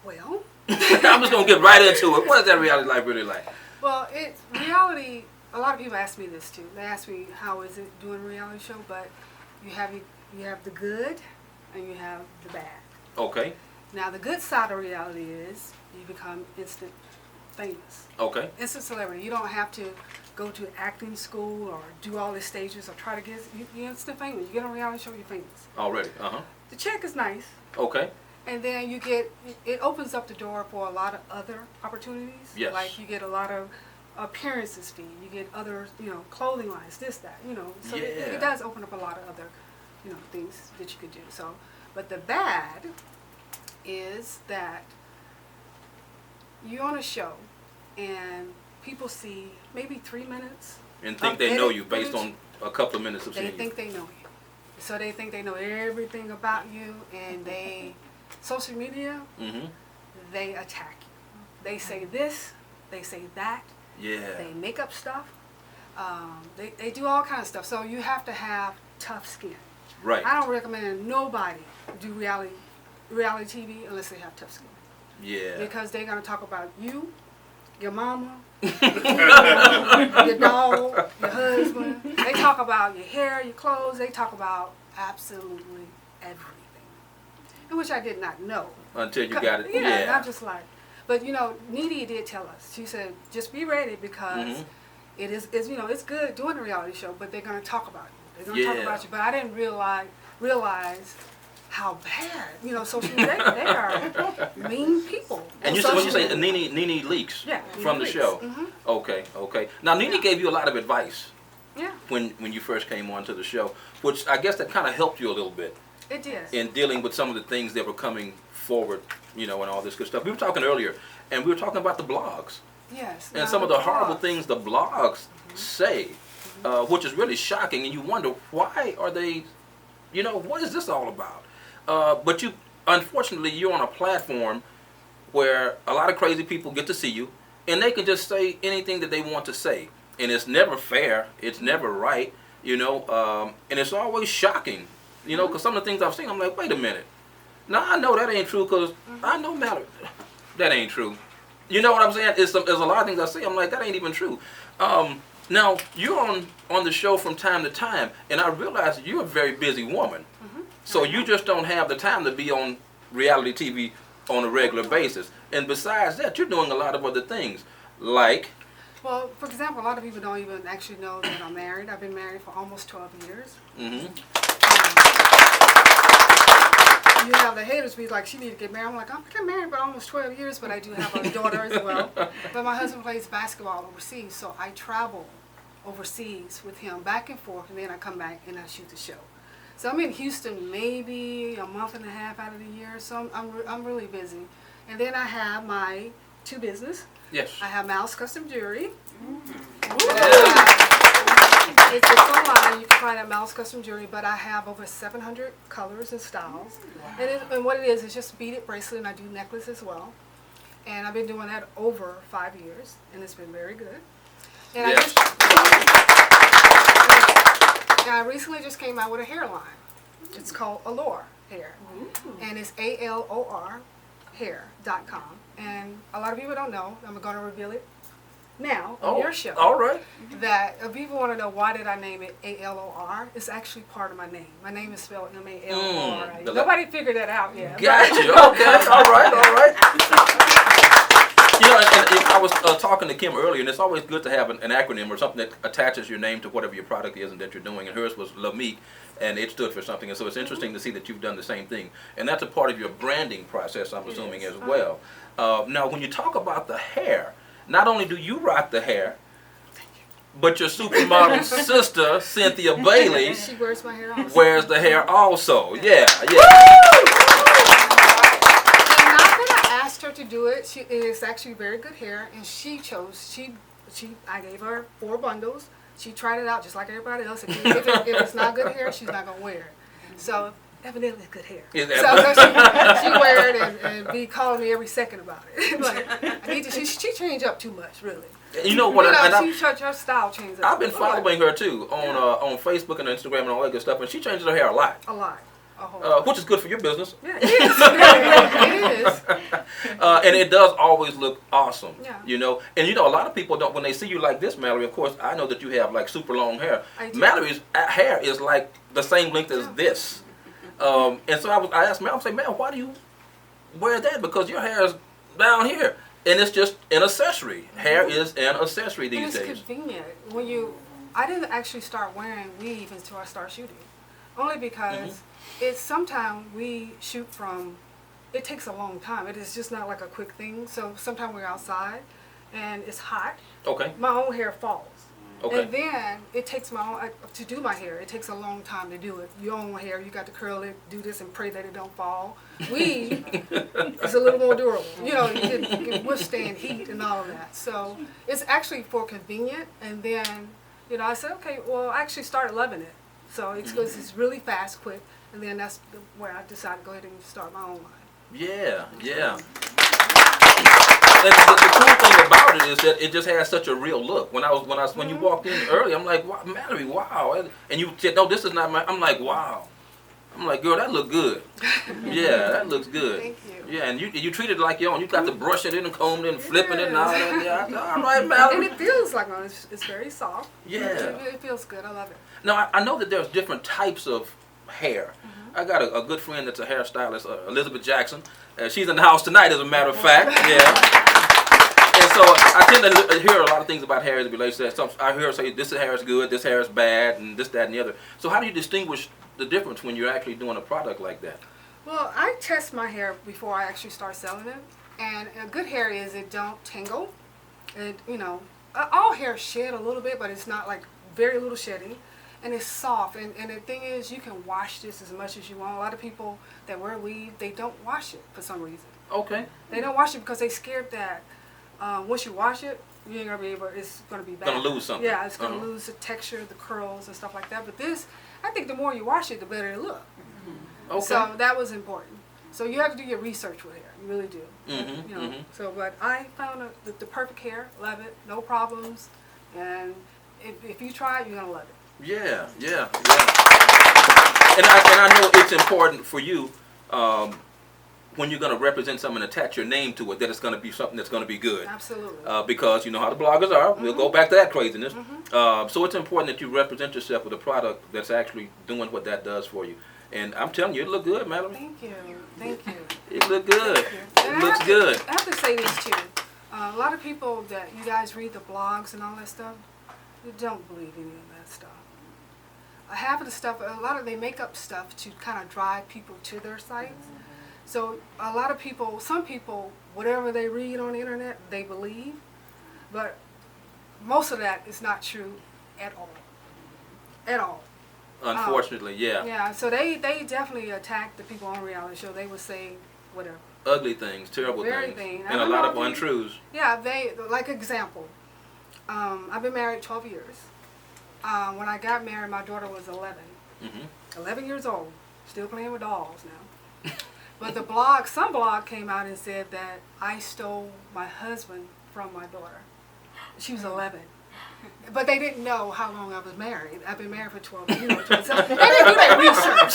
Well, I'm just going to get right into it. What is that reality life really like? well, it's reality. A lot of people ask me this too. They ask me how is it doing a reality show, but you have the good and you have the bad. Okay. Now the good side of reality is you become instant famous. Okay. Instant celebrity. You don't have to go to acting school or do all the stages or try to get you're instant famous. You get on a reality show, you're famous. Already. The check is nice. Okay. And then it opens up the door for a lot of other opportunities. Yes. Like you get a lot of appearances fee, you get other, clothing lines, this, that, so it does open up a lot of other, things that you could do. So, but the bad is that you're on a show and people see maybe 3 minutes and think they know you based on a couple of minutes of seeing you. They think they know you. So they think they know everything about you, and social media, they attack you. They say this, they say that. Yeah. They make up stuff. They do all kinds of stuff. So you have to have tough skin. Right. I don't recommend nobody do reality TV unless they have tough skin. Yeah. Because they're going to talk about you, your mama, your dog, your husband. They talk about your hair, your clothes. They talk about absolutely everything. And which I did not know. Until you got it. Yeah. And I'm just like, but Needy did tell us. She said, just be ready because it's good doing a reality show, but they're going to talk about you. They're going to talk about you. But I didn't realize how bad, social media, they are mean people. And when you say Nene leaks from the show. Okay. Now, Nene gave you a lot of advice when you first came onto the show, which I guess that kind of helped you a little bit. It did. In dealing with some of the things that were coming forward, and all this good stuff. We were talking earlier, and we were talking about the blogs. Yes. And some of the horrible things the blogs say, which is really shocking, and you wonder, why are they, what is this all about? But unfortunately, you're on a platform where a lot of crazy people get to see you, and they can just say anything that they want to say. And it's never fair, it's never right, and it's always shocking, because some of the things I've seen, I'm like, wait a minute. Now, I know that ain't true because I know Malorie. That ain't true. You know what I'm saying? There's a lot of things I say, I'm like, that ain't even true. Now, you're on the show from time to time, and I realize you're a very busy woman. So you just don't have the time to be on reality TV on a regular basis. And besides that, you're doing a lot of other things, like... Well, for example, a lot of people don't even actually know that I'm married. I've been married for almost 12 years. You have the haters be like, she need to get married. I'm like, I'm married for almost 12 years, but I do have a daughter as well. But my husband plays basketball overseas, so I travel overseas with him back and forth, and then I come back and I shoot the show. So I'm in Houston maybe a month and a half out of the year, so I'm really busy. And then I have my 2 business. Yes. I have Mal's Custom Jewelry. It's online. You can find it at Mal's Custom Jewelry, but I have over 700 colors and styles. And what it is just beaded bracelet, and I do necklace as well. And I've been doing that over 5 years, and it's been very good. And I recently just came out with a hairline. It's called Allure Hair. And it's ALOR hair.com. And a lot of people don't know. I'm going to reveal it now on your show. All right. That if people want to know why did I name it ALOR, it's actually part of my name. My name is spelled MALOR. Nobody figured that out yet. Got you. Okay. All right. You know, and I was talking to Kim earlier, and it's always good to have an acronym or something that attaches your name to whatever your product is and that you're doing. And hers was Lamik, and it stood for something. And so it's interesting to see that you've done the same thing. And that's a part of your branding process, I'm assuming, as well. Now, when you talk about the hair, not only do you rock the hair, but your supermodel sister, Cynthia Bailey, She wears my hair also. wears the hair also. Yeah. And not that I asked her to do it. She is actually very good hair, and she chose. I gave her 4 bundles. She tried it out just like everybody else. If it's not good hair, she's not gonna wear it. So evidently, it's good hair. So she wear it and be calling me every second about it. Like I need to. She changed up too much, really. You know what? Her style changed up. I've been following her too on Facebook and Instagram and all that good stuff, and she changes her hair a lot. A lot. A whole lot. Which is good for your business. Yeah, it is. It is. And it does always look awesome. Yeah. You know, and you know a lot of people don't when they see you like this, Malorie. Of course, I know that you have like super long hair. I do. Malorie's hair is like the same length as this. And so I asked Mal, I say, man, why do you wear that? Because your hair is down here. And it's just an accessory. Hair is an accessory these days. It's convenient. I didn't actually start wearing weave until I started shooting. Only because it's sometimes we shoot from, it takes a long time. It is just not like a quick thing. So sometimes we're outside and it's hot. Okay. My own hair falls. Okay. And then it takes to do my hair, it takes a long time to do it. Your own hair, you got to curl it, do this and pray that it don't fall. Weave is a little more durable. You know, you can withstand heat and all of that. So it's actually for convenient. And then, you know, I said, okay, well, I actually started loving it. So it's because it's really fast, quick. And then that's where I decided to go ahead and start my own line. Yeah. And the cool thing about it is that it just has such a real look. When you walked in early, I'm like, wow, Malorie, wow. And you said, no, this is not I'm like, wow. I'm like, girl, that look good. Yeah, that looks good. Thank you. Yeah, and you treat it like your own. You got to brush it in and comb it and flipping it and all that. Yeah, I said, all right, Malorie. And it feels like one. It's very soft. Yeah. It feels good. I love it. Now, I know that there's different types of hair. I got a good friend that's a hairstylist, Elizabeth Jackson. She's in the house tonight, as a matter of fact. Yeah. And so I tend to hear a lot of things about hair as it relates to that. I hear her say, this hair is good, this hair is bad, and this, that, and the other. So how do you distinguish the difference when you're actually doing a product like that? Well, I test my hair before I actually start selling it. And a good hair is it don't tangle. And, you know, all hair shed a little bit, but it's not like very little shedding. And it's soft. And the thing is, you can wash this as much as you want. A lot of people that wear weave, they don't wash it for some reason. Okay. They don't wash it because they're scared that once you wash it, you ain't going to be able, it's going to be bad. Going to lose something. Yeah, it's going to lose the texture, the curls, and stuff like that. But this, I think the more you wash it, the better it look. Okay. So that was important. So you have to do your research with hair. You really do. You know. So, but I found the perfect hair. Love it. No problems. And if you try it, you're going to love it. Yeah. And I know it's important for you when you're going to represent something and attach your name to it, that it's going to be something that's going to be good. Absolutely. Because you know how the bloggers are. We'll go back to that craziness. So it's important that you represent yourself with a product that's actually doing what that does for you. And I'm telling you, it look good, Malorie. Thank you. Thank you. It look good. And It looks good. I have to say this too. A lot of people that you guys read the blogs and all that stuff, you don't believe any of that stuff. Half of the stuff, they make up stuff to kind of drive people to their sites. So a lot of people, some people, whatever they read on the internet, they believe. But most of that is not true at all. At all. Unfortunately, yeah. Yeah, so they definitely attack the people on reality show. They would say whatever. Ugly things, terrible Very things, thing. and a lot of untruths. Yeah, like example, I've been married 12 years. When I got married, my daughter was 11. 11 years old, still playing with dolls now. But some blog came out and said that I stole my husband from my daughter. She was 11. But they didn't know how long I was married. I've been married for 12 years. They didn't do their research.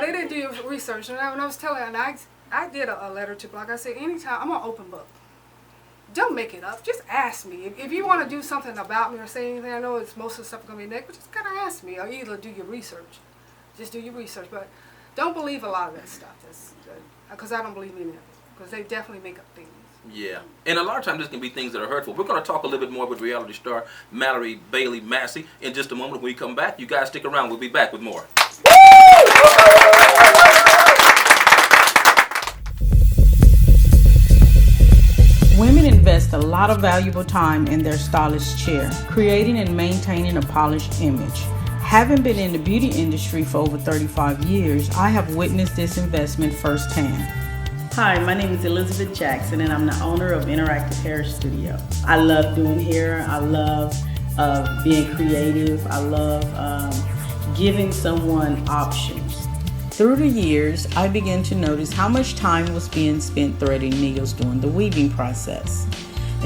They didn't do research. And when I was telling, and I did a letter to blog. I said, anytime, I'm an open book. Don't make it up. Just ask me. If you want to do something about me or say anything, I know it's most of the stuff going to be negative, but just gotta ask me. Or either do your research. Just do your research. But don't believe a lot of that stuff. Because I don't believe in it. Because they definitely make up things. Yeah, and a lot of times this can be things that are hurtful. We're going to talk a little bit more with reality star Malorie Bailey-Massie in just a moment. When we come back, you guys stick around. We'll be back with more. Women invest a lot of valuable time in their stylist chair, creating and maintaining a polished image. Having been in the beauty industry for over 35 years, I have witnessed this investment firsthand. Hi, my name is Elizabeth Jackson and I'm the owner of Interactive Hair Studio. I love doing hair. I love being creative. I love giving someone options. Through the years, I began to notice how much time was being spent threading needles during the weaving process.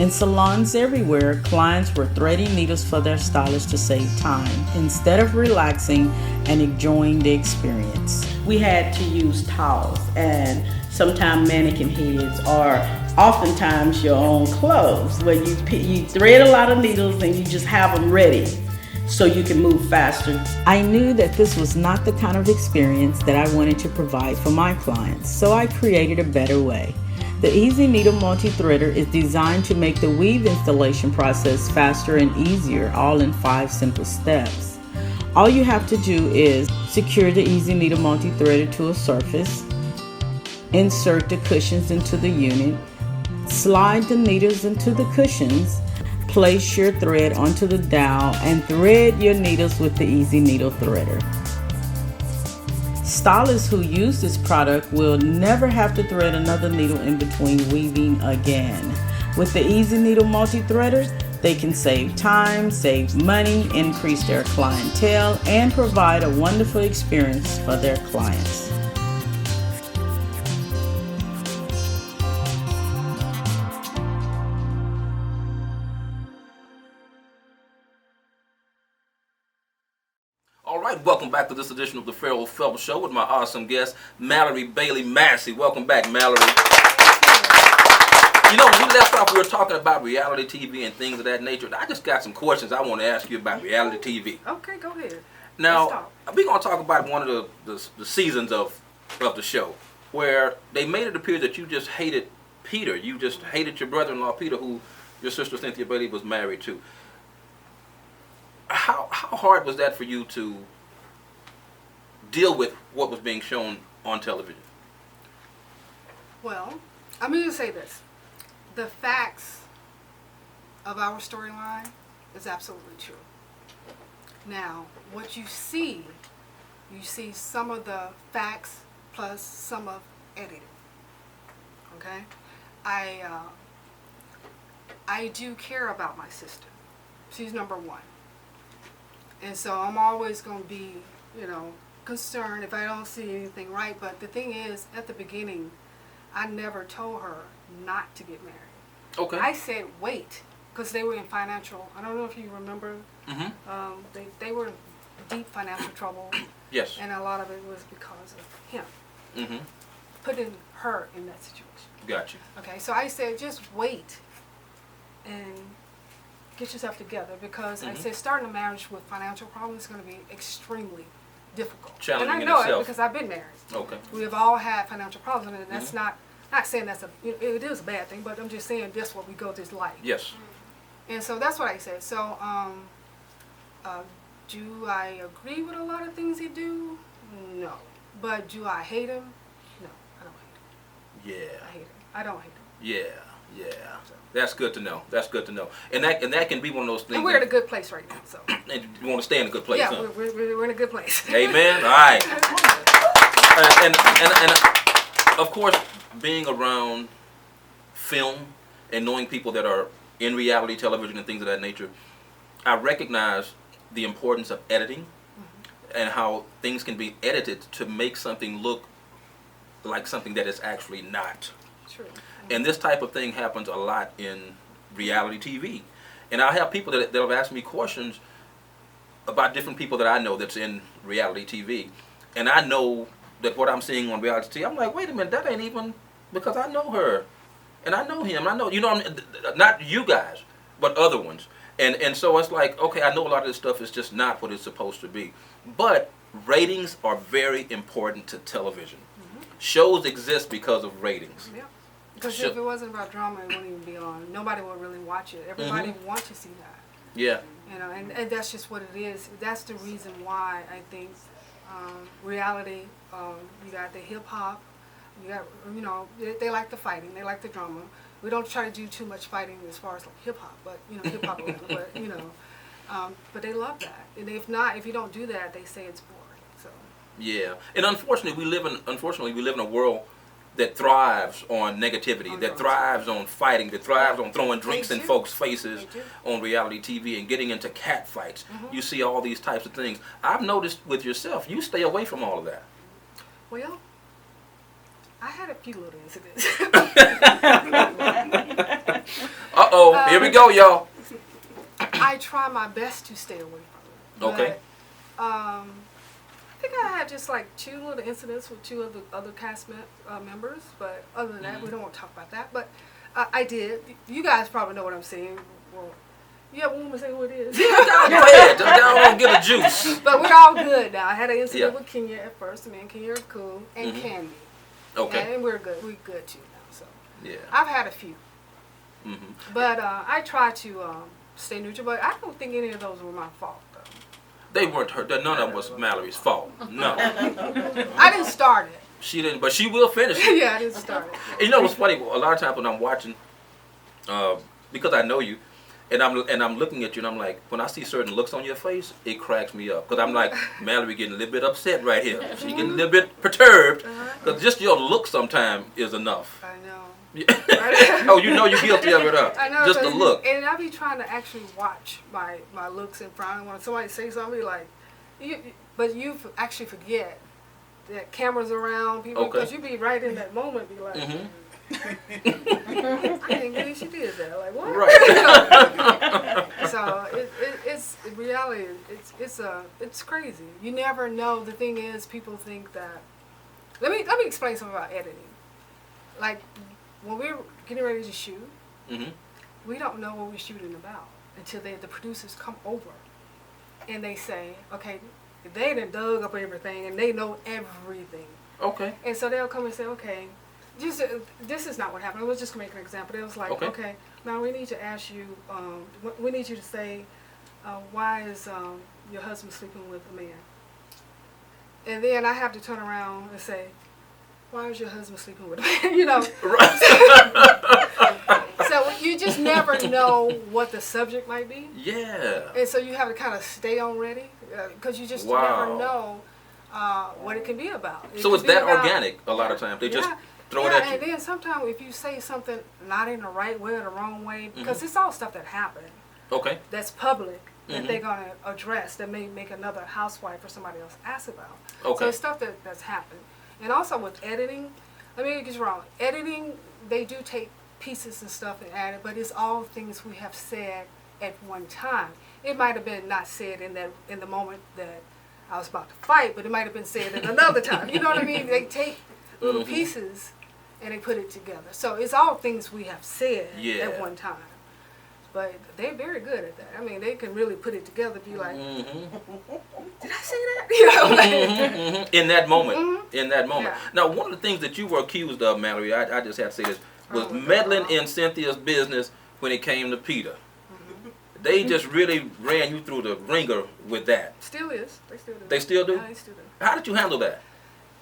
In salons everywhere, clients were threading needles for their stylists to save time instead of relaxing and enjoying the experience. We had to use towels and sometimes mannequin heads or oftentimes your own clothes where you thread a lot of needles and you just have them ready so you can move faster. I knew that this was not the kind of experience that I wanted to provide for my clients, so I created a better way. The Easy Needle Multi-Threader is designed to make the weave installation process faster and easier, all in 5 simple steps. All you have to do is secure the Easy Needle Multi-Threader to a surface, insert the cushions into the unit, slide the needles into the cushions, place your thread onto the dowel, and thread your needles with the Easy Needle Threader. Stylists who use this product will never have to thread another needle in between weaving again. With the Easy Needle Multi-Threader, they can save time, save money, increase their clientele, and provide a wonderful experience for their clients. All right, welcome back to this edition of the Ferrell Phelps Show with my awesome guest, Malorie Bailey-Massie. Welcome back, Malorie. You know, when we left off, we were talking about reality TV and things of that nature. I just got some questions I want to ask you about reality TV. Okay, go ahead. Now, we're going to talk about one of the seasons of the show where they made it appear that you just hated Peter. You just hated your brother-in-law, Peter, who your sister Cynthia Bailey was married to. How hard was that for you to deal with what was being shown on television? Well, I'm going to say this. The facts of our storyline is absolutely true. Now, what you see some of the facts plus some of editing. Okay? I do care about my sister. She's number one. And so I'm always going to be, concerned if I don't see anything right. But the thing is, at the beginning, I never told her not to get married. Okay. I said wait, because they were in financial, I don't know if you remember, they were in deep financial trouble. Yes. And a lot of it was because of him. Putting her in that situation. Gotcha. Okay, so I said just wait and get yourself together, because I said starting a marriage with financial problems is going to be extremely difficult. Challenging and I know in itself. it because I've been married. Okay. We have all had financial problems, and that's not saying that's it is a bad thing, but I'm just saying that's what we go through this life. Yes. And so that's what I said. So do I agree with a lot of things he do? No. But do I hate him? No, I don't hate him. Yeah. I hate him. I don't hate him. Yeah. That's good to know. That's good to know. And that can be one of those things. And we're in a good place right now, so. And you want to stay in a good place, Yeah, huh? we're in a good place. Amen. All right. And of course, being around film and knowing people that are in reality television and things of that nature, I recognize the importance of editing and how things can be edited to make something look like something that is actually not. True. And this type of thing happens a lot in reality TV. And I have people that have asked me questions about different people that I know that's in reality TV. And I know that what I'm seeing on reality TV, I'm like, wait a minute, that ain't even, because I know her. And I know him. I know, not you guys, but other ones. And so it's like, okay, I know a lot of this stuff is just not what it's supposed to be. But ratings are very important to television. Shows exist because of ratings. Yeah. Because if it wasn't about drama, it wouldn't even be on. Nobody would really watch it. Everybody wants to see that. Yeah. And that's just what it is. That's the reason why I think reality, you got the hip hop, you got, they like the fighting, they like the drama. We don't try to do too much fighting as far as like hip hop, but hip hop, but they love that. And if you don't do that, they say it's boring. So. Yeah, and unfortunately, we live in a world that thrives on negativity, that thrives on fighting, that thrives on throwing drinks in folks' faces on reality TV and getting into cat fights. You see all these types of things. I've noticed with yourself, you stay away from all of that. Well, I had a few little incidents. Uh-oh, here we go, y'all. I try my best to stay away from it. Okay. But, I think I had just like 2 little incidents with 2 of the other cast members, but other than that, we don't want to talk about that. But I did. You guys probably know what I'm saying. Well, you have one to say who it is. Go ahead, y'all want to get a juice. But we're all good now. I had an incident with Kenya at first. Me and Kenya are cool, and Candy. Okay. And we're good. We're good too now. So yeah, I've had a few. But I try to stay neutral. But I don't think any of those were my fault. They weren't hurt. None of them was Mallory's fault. No. I didn't start it. She didn't, but she will finish it. Yeah, I didn't start it. And you know what's funny? A lot of times when I'm watching, because I know you, and I'm looking at you, and I'm like, when I see certain looks on your face, it cracks me up. Because I'm like, Mallory getting a little bit upset right here. She getting a little bit perturbed. Because just your look sometimes is enough. I know. Oh, you know you're guilty of it, huh? I know. Just the look. And I be trying to actually watch my looks in front. When somebody say something, like, but you actually forget that cameras around people because you be right in that moment. Be like, I didn't believe she did that. Like what? Right. So it's reality. It's crazy. You never know. The thing is, people think that. Let me explain something about editing. Like. When we're getting ready to shoot, we don't know what we're shooting about until the producers come over and they say, okay, they done dug up everything and they know everything. Okay. And so they'll come and say, okay, this is not what happened. Let's just make an example. It was like, okay, now we need to ask you, we need you to say, why is your husband sleeping with a man? And then I have to turn around and say, why is your husband sleeping with a man? So you just never know what the subject might be. Yeah. And so you have to kind of stay on ready because you just never know what it can be about. So it's that organic a lot of times. They just throw it at you. And then sometimes if you say something not in the right way or the wrong way, because it's all stuff that happened. Okay. That's public. That they're going to address that may make another housewife or somebody else ask about. Okay. So it's stuff that's happened. And also with editing, let me get you wrong. Editing, they do take pieces and stuff and add it, but it's all things we have said at one time. It might have been not said in the moment that I was about to fight, but it might have been said at another time. You know what I mean? They take little pieces and they put it together. So it's all things we have said at one time. But they're very good at that. I mean, they can really put it together, be like, did I say that? You know, in that moment. In that moment. Yeah. Now, one of the things that you were accused of, Mallory, I just have to say this, was meddling in Cynthia's business when it came to Peter. They just really ran you through the ringer with that. Still is. They still do. They still do? Yeah, they still do. How did you handle that?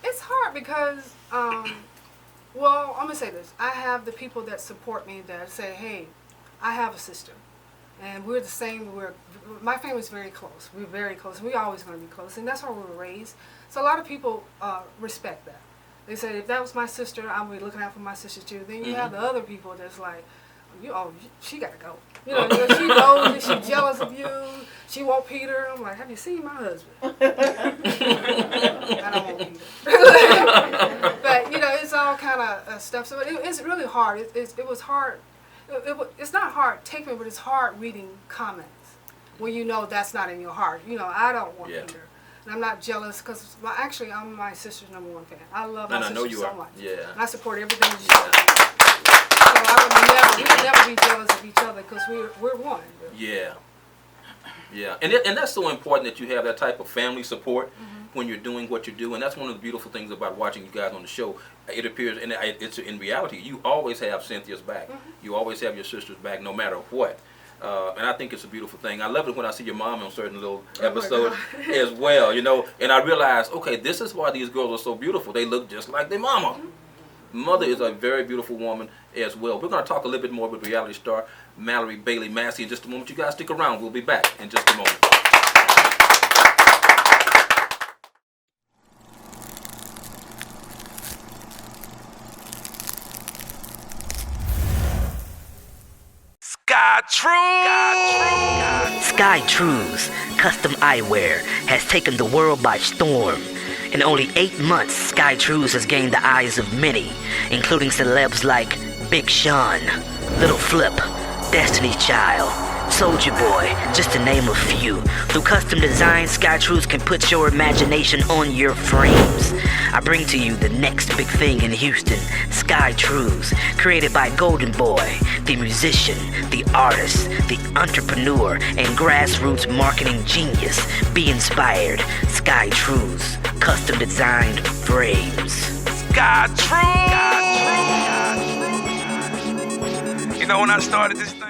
It's hard because, well, I'm going to say this. I have the people that support me that say, hey, I have a sister, and we're the same. My family's very close. We're very close. We're always going to be close, and that's how we were raised. So a lot of people respect that. They say, if that was my sister, I'm be looking out for my sister too. Then you have the other people that's like, she got to go. You know, she knows that she's jealous of you. She want Peter. I'm like, have you seen my husband? I don't want Peter. But it's all kind of stuff. So it's really hard. It was hard. It's not hard taping, but it's hard reading comments when you know that's not in your heart. You know, I don't want either. And I'm not jealous because actually I'm my sister's #1 fan. I love my sister so much. Yeah. And I support everything she does. So we would never be jealous of each other because we're one. Yeah. Yeah. And that's so important that you have that type of family support when you're doing what you do. And that's one of the beautiful things about watching you guys on the show. It appears, and it's in reality, you always have Cynthia's back. You always have your sister's back no matter what. And I think it's a beautiful thing. I love it when I see your mom on certain little episodes as well, you know. And I realize, okay, this is why these girls are so beautiful. They look just like their mama. Mother is a very beautiful woman as well. We're going to talk a little bit more with reality star Malorie Bailey-Massie in just a moment. You guys stick around. We'll be back in just a moment. Sky Trues Custom Eyewear has taken the world by storm. In only 8 months, Sky Trues has gained the eyes of many, including celebs like Big Sean, Little Flip, Destiny's Child, Soulja Boy, just to name a few. Through custom design, Sky Trues can put your imagination on your frames. I bring to you the next big thing in Houston, Sky Trues, created by Golden Boy, the musician, the artist, the entrepreneur, and grassroots marketing genius. Be inspired. Sky Trues, custom designed frames. Sky Trues. You know when I started this thing?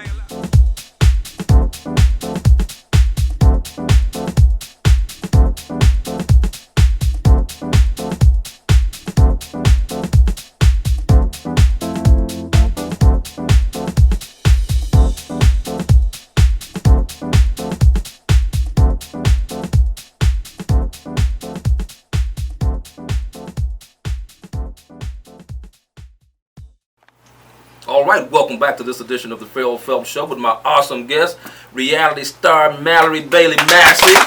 All right, welcome back to this edition of the Ferrell Phelps Show with my awesome guest, reality star Malorie Bailey-Massie of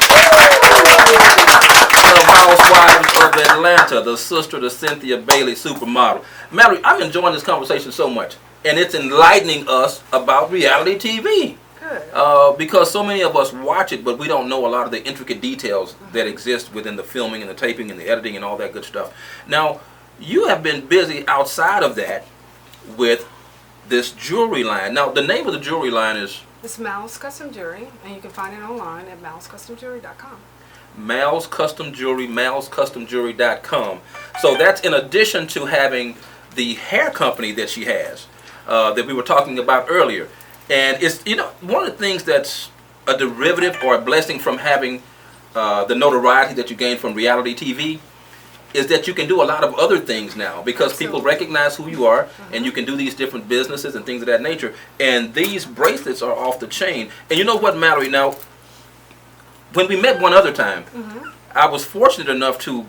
Housewives of Atlanta, the sister to Cynthia Bailey, supermodel. Malorie, I'm enjoying this conversation so much, and it's enlightening us about reality TV. Good. Because so many of us watch it, but we don't know a lot of the intricate details that exist within the filming and the taping and the editing and all that good stuff. Now, you have been busy outside of that with this jewelry line. Now, the name of the jewelry line is? It's Mal's Custom Jewelry, and you can find it online at malscustomjewelry.com. Mal's Custom Jewelry, malscustomjewelry.com. So that's in addition to having the hair company that she has, that we were talking about earlier. And it's, you know, one of the things that's a derivative or a blessing from having the notoriety that you gain from reality TV is that you can do a lot of other things now because people recognize who you are, and you can do these different businesses and things of that nature. And these bracelets are off the chain. And you know what, Malorie, now, when we met one other time, I was fortunate enough to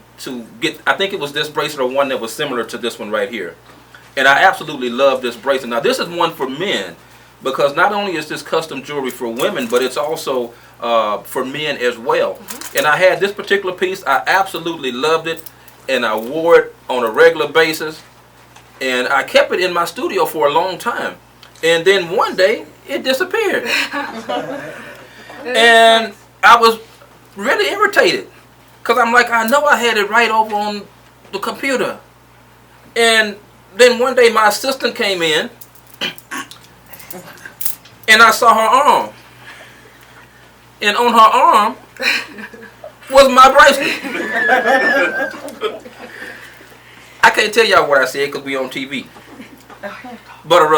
get, I think it was this bracelet or one that was similar to this one right here. And I absolutely love this bracelet. Now, this is one for men because not only is this custom jewelry for women, but it's also for men as well. And I had this particular piece. I absolutely loved it. And I wore it on a regular basis, and I kept it in my studio for a long time. And then one day, it disappeared. And I was really irritated, because I'm like, I know I had it right over on the computer. And then one day, my assistant came in, and I saw her arm. And on her arm was my bracelet. I can't tell y'all what I said because we on TV. But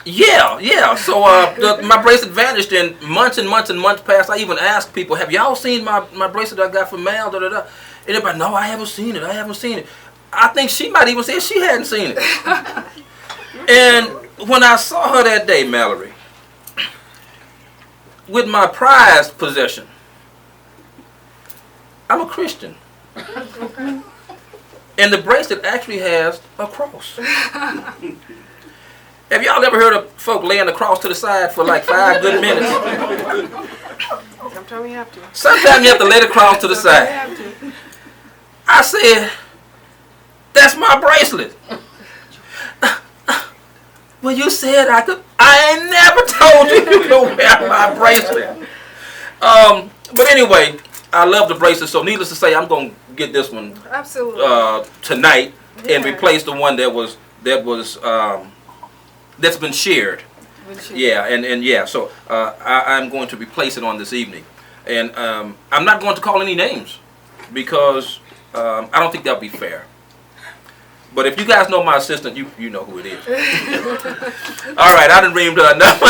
yeah. So my bracelet vanished, and months and months and months passed. I even asked people, "Have y'all seen my bracelet I got from Mal?" Da da da. And everybody, "No, I haven't seen it. I haven't seen it." I think she might even say she hadn't seen it. And when I saw her that day, Malorie, with my prized possession. I'm a Christian. And the bracelet actually has a cross. Have y'all ever heard of folk laying the cross to the side for like 5 good minutes? Sometimes you have to. Sometimes you have to lay the cross to the side. I said, that's my bracelet. Well, you said I could. I ain't never told you you could wear my bracelet. But anyway, I love the bracelet. So needless to say, I'm gonna get this one Absolutely. Tonight and Yeah. replace the one that's been shared. Yeah, and yeah. So I'm going to replace it on this evening, and I'm not going to call any names because I don't think that'll be fair. But if you guys know my assistant, you know who it is. All right, I didn't ream to enough.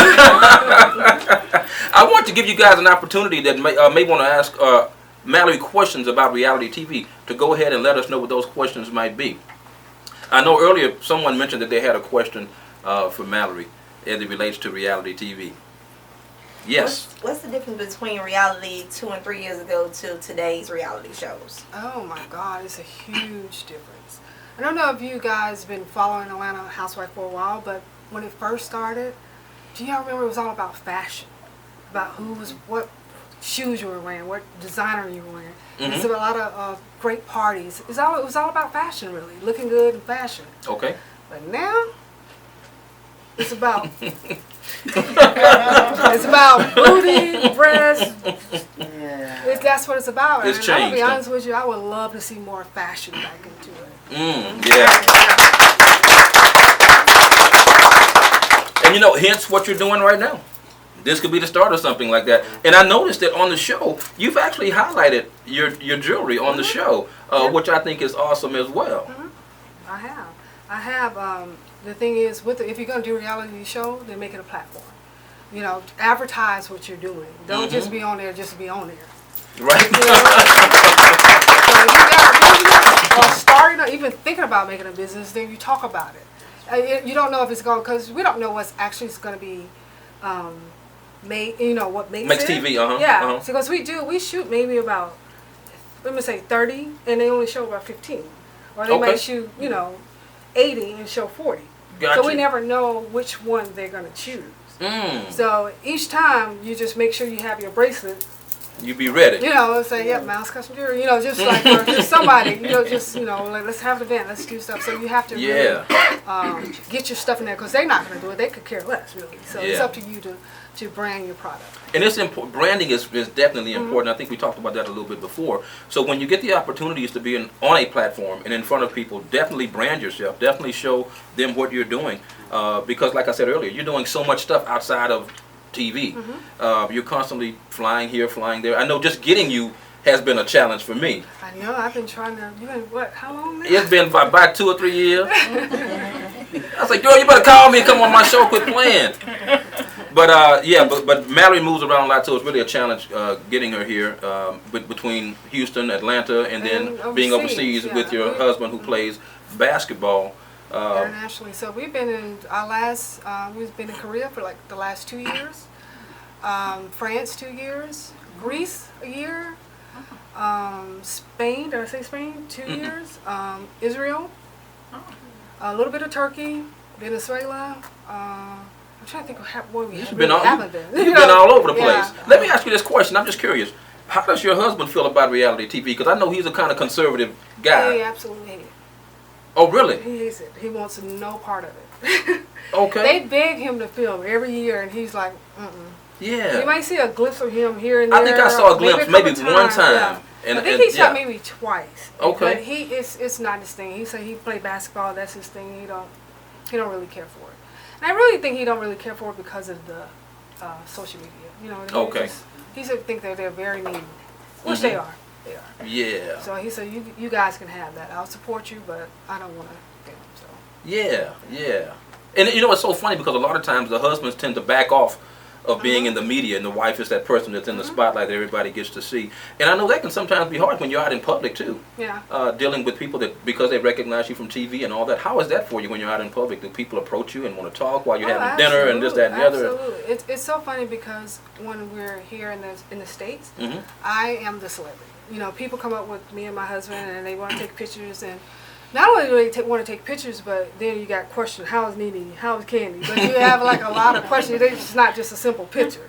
I want to give you guys an opportunity that may want to ask Malorie questions about reality TV to go ahead and let us know what those questions might be. I know earlier someone mentioned that they had a question for Malorie as it relates to reality TV. Yes. What's the difference between reality 2 and 3 years ago to today's reality shows? Oh my God, it's a huge difference. I don't know if you guys been following Atlanta Housewives for a while, but when it first started, do y'all remember it was all about fashion, about what shoes you were wearing, what designer you were wearing. It's a lot of great parties. It was all about fashion, really, looking good and fashion. Okay. But now, it's about it's about booty, breasts. Yeah. That's what it's about. It's and I'm gonna be changed, honest with you, I would love to see more fashion back into it. Yeah. And you know, hence what you're doing right now. This could be the start of something like that. And I noticed that on the show, you've actually highlighted your jewelry on the show, which I think is awesome as well. I have. The thing is, if you're gonna do a reality show, then make it a platform. You know, advertise what you're doing. Don't just be on there just to be on there. Right. You know? So if you got a business or starting or even thinking about making a business, then you talk about it. You don't know if it's going, because we don't know what's actually going to be made. You know what makes it. TV. Yeah. Because we shoot maybe about, let me say 30, and they only show about 15, or they might shoot 80 and show 40. Gotcha. So we never know which one they're going to choose. So each time you just make sure you have your bracelet. You be ready. You know, say, yep, Mouse Custom Jewelry. You know, just like for just somebody, like, let's have an event, let's do stuff. So you have to really, get your stuff in there, because they're not going to do it. They could care less, really. So it's up to you to brand your product. And it's important. Branding is definitely important. I think we talked about that a little bit before. So when you get the opportunities to be on a platform and in front of people, definitely brand yourself. Definitely show them what you're doing. Because like I said earlier, you're doing so much stuff outside of TV. You're constantly flying here, flying there. I know just getting you has been a challenge for me. I know. I've been trying to. You been what? How long now? It's been about 2 or 3 years. I was like, girl, you better call me and come on my show. Quit playing. But but Malorie moves around a lot, so it's really a challenge getting her here between Houston, Atlanta, and then being overseas with your husband who plays basketball. Internationally. So we've been in we've been in Korea for like the last 2 years, France 2 years, Greece a year, Spain, did I say Spain? 2 years, Israel, a little bit of Turkey, Venezuela, I'm trying to think of where we haven't been. You've been all over the place. Let me ask you this question, I'm just curious. How does your husband feel about reality TV? Because I know he's a kind of conservative guy. He absolutely hates it. Oh, really? He hates it. He wants no part of it. Okay. They beg him to film every year, and he's like, Yeah. You might see a glimpse of him here and there. I think I saw a glimpse maybe one time. Yeah. And, I think he shot maybe twice. Okay. But it's not his thing. He said he played basketball. That's his thing. He don't really care for it. And I really think he don't really care for it because of the social media. You know. He said think that they're very mean, which they are. They are. Yeah. So he said you guys can have that. I'll support you, but I don't want to film. So. Yeah. And you know it's so funny because a lot of times the husbands tend to back off of being in the media, and the wife is that person that's in the spotlight that everybody gets to see. And I know that can sometimes be hard when you're out in public too. Yeah. Dealing with people that because they recognize you from TV and all that. How is that for you when you're out in public? Do people approach you and want to talk while you're having dinner and this, that, and the other? Absolutely. It's so funny because when we're here in the States, I am the celebrity. You know, people come up with me and my husband and they want to take pictures, and not only do they want to take pictures, but then you got questions. How is Nene? How is Candy? But you have like a lot of questions. It's not just a simple picture.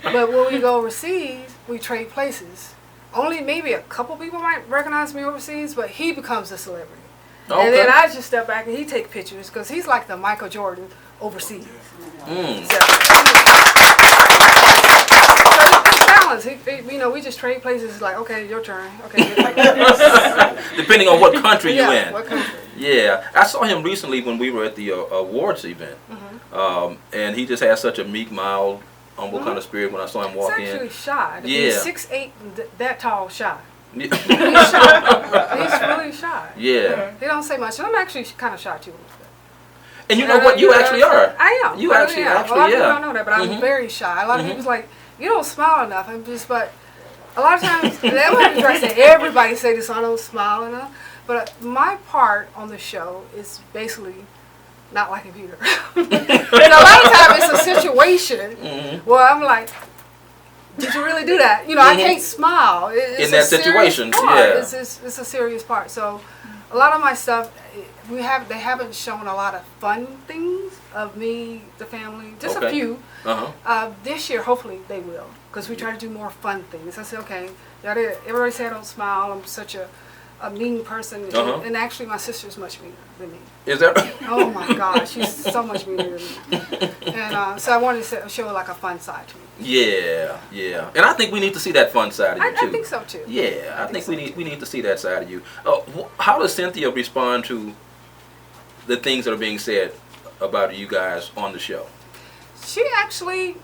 But when we go overseas, we trade places. Only maybe a couple people might recognize me overseas, but he becomes a celebrity. Okay. And then I just step back and he take pictures because he's like the Michael Jordan overseas. Mm. So he balance. We just trade places. Like, okay, your turn. Okay, your turn. Depending on what country you're in. What country? Yeah, I saw him recently when we were at the awards event, and he just has such a meek, mild, humble kind of spirit when I saw him walk He's actually in. shy. Yeah. He's 6'8", that tall, shy. Yeah. He's shy. He's really shy. Yeah. He don't say much. And I'm actually kind of shy too. And you know what? You actually are. I am. You actually, a lot of people yeah. don't know that, but I'm very shy. A lot of people's like, you don't smile enough. I'm just, but a lot of times, that might be dressed that everybody say this, I don't smile enough. But my part on the show is basically not like a Peter. And a lot of times it's a situation where I'm like, did you really do that? You know, I can't smile. It's in that situation, yeah. It's a serious part. So a lot of my stuff, they haven't shown a lot of fun things of me, the family, just a few. This year, hopefully they will, because we try to do more fun things. I said, okay, everybody say I don't smile. I'm such a mean person, and actually my sister's much meaner than me. Is that? Oh my gosh, she's so much meaner than me. And so I wanted to show like a fun side to me. Yeah, yeah, and I think we need to see that fun side of you too. I think so too. Yeah, I think we need to see that side of you. How does Cynthia respond to the things that are being said about you guys on the show? She actually,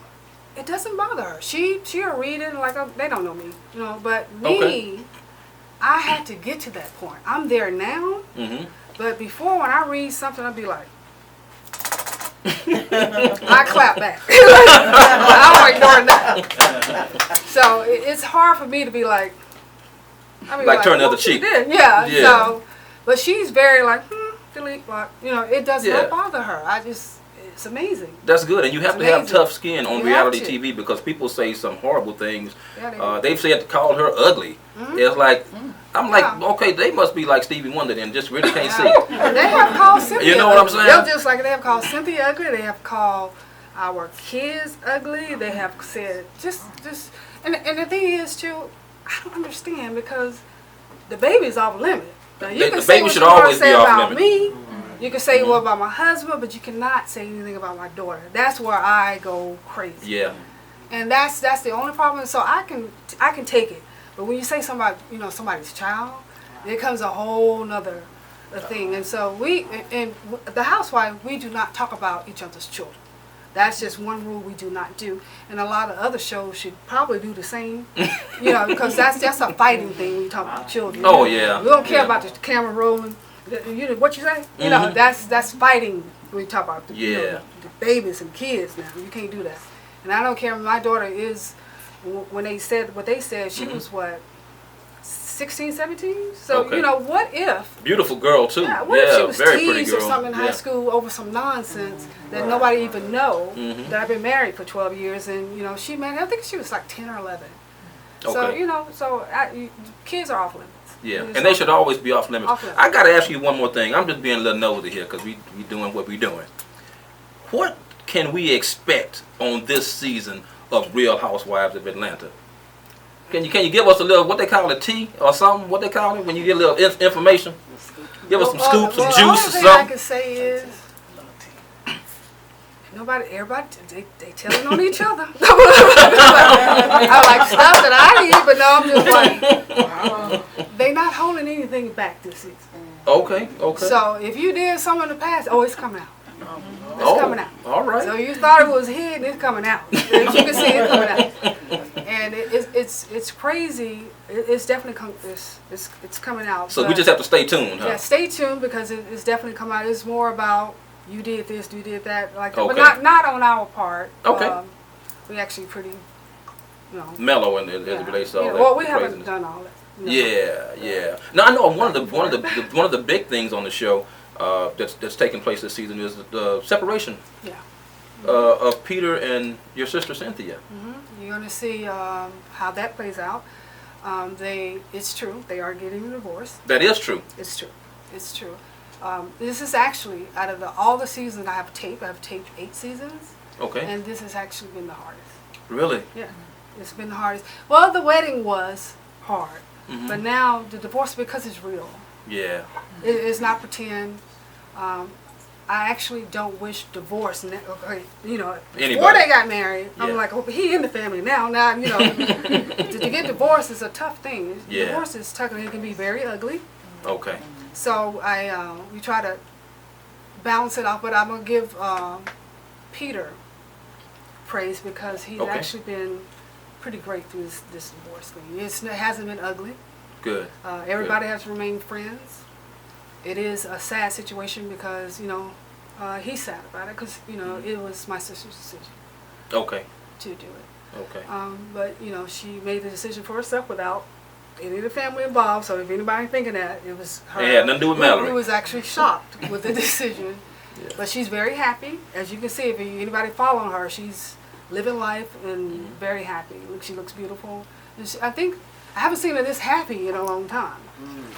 it doesn't bother her. She'll read it like they don't know me, you know. But me, I had to get to that point. I'm there now, but before when I read something, I'd be like, I clap back. I'm ignoring that. So it's hard for me to be like, like turn the other cheek. Yeah. So, but she's very like, delete, but you know, it does not bother her. It's amazing. That's good, and you have to have tough skin on reality TV because people say some horrible things. Yeah, they've said to call her ugly. It's like, I'm like, okay, they must be like Stevie Wonder then, just really can't see. They have called Cynthia. You know what I'm saying? They're just like they have called Cynthia ugly. They have called our kids ugly. They have said just, and the thing is too, I don't understand because the baby's off limit. Now, you can say what you want to say about me. You can say what about my husband, but you cannot say anything about my daughter. That's where I go crazy. Yeah. And that's the only problem. So I can take it, but when you say somebody's child, it comes a whole nother thing. And so and the housewife, we do not talk about each other's children. That's just one rule we do not do. And a lot of other shows should probably do the same, you know, because that's a fighting thing when you talk about children. Oh yeah. We don't care about the camera rolling. You know what you say? You know, that's fighting when you talk about the babies and kids now. You can't do that. And I don't care. My daughter is, when they said what they said, she was what, 16, 17? So, you know, what if... Beautiful girl, too. Yeah, what if she was very teased or something in high school over some nonsense that nobody even know, that I've been married for 12 years, and, you know, I think she was like 10 or 11. Okay. So, you know, kids are off limits. Yeah, and they should always be off limits. I got to ask you one more thing. I'm just being a little nosy here because we doing what we doing. What can we expect on this season of Real Housewives of Atlanta? Can you give us a little, what they call it, tea or something? What they call it when you get a little information? Give us some scoops, some juice or something. The only thing I can say is, everybody, they telling on each other. I like stuff that I need, but no, I'm just like, they not holding anything back this season. Okay. So if you did something in the past, it's coming out. It's coming out. All right. So you thought it was hidden, it's coming out. As you can see, it's coming out. And it's crazy. It's definitely it's coming out. So we just have to stay tuned, huh? Yeah, stay tuned because it's definitely coming out. It's more about you did this, you did that, like that. But not on our part. Okay. We actually pretty, mellow as it relates to all that. Well, we haven't done all that. Yeah. Now I know one of the big things on the show that's taking place this season is the separation. Yeah. Of Peter and your sister Cynthia. You're gonna see how that plays out. It's true. They are getting a divorce. That is true. It's true. This is actually out of all the seasons I have taped 8 seasons. Okay. And this has actually been the hardest. Really? Yeah, it's been the hardest. Well, the wedding was hard, but now the divorce, because it's real, Yeah. It's not pretend. I actually don't wish divorce. You know, before they got married, I'm like, oh, he in the family now. Now, you know, to get divorced is a tough thing. Yeah. Divorce is tough and it can be very ugly. Okay. So we try to balance it out, but I'm gonna give Peter praise because he's actually been pretty great through this divorce thing. It hasn't been ugly. Good. Everybody has remained friends. It is a sad situation because, you know, he's sad about it because, you know, it was my sister's decision. Okay. To do it. Okay. But, you know, she made the decision for herself without any of the family involved. So if anybody thinking that, it was her. It had nothing to do with Malorie. Who was actually shocked with the decision. Yeah. But she's very happy. As you can see, if anybody following her, she's living life and very happy. She looks beautiful. And I think I haven't seen her this happy in a long time.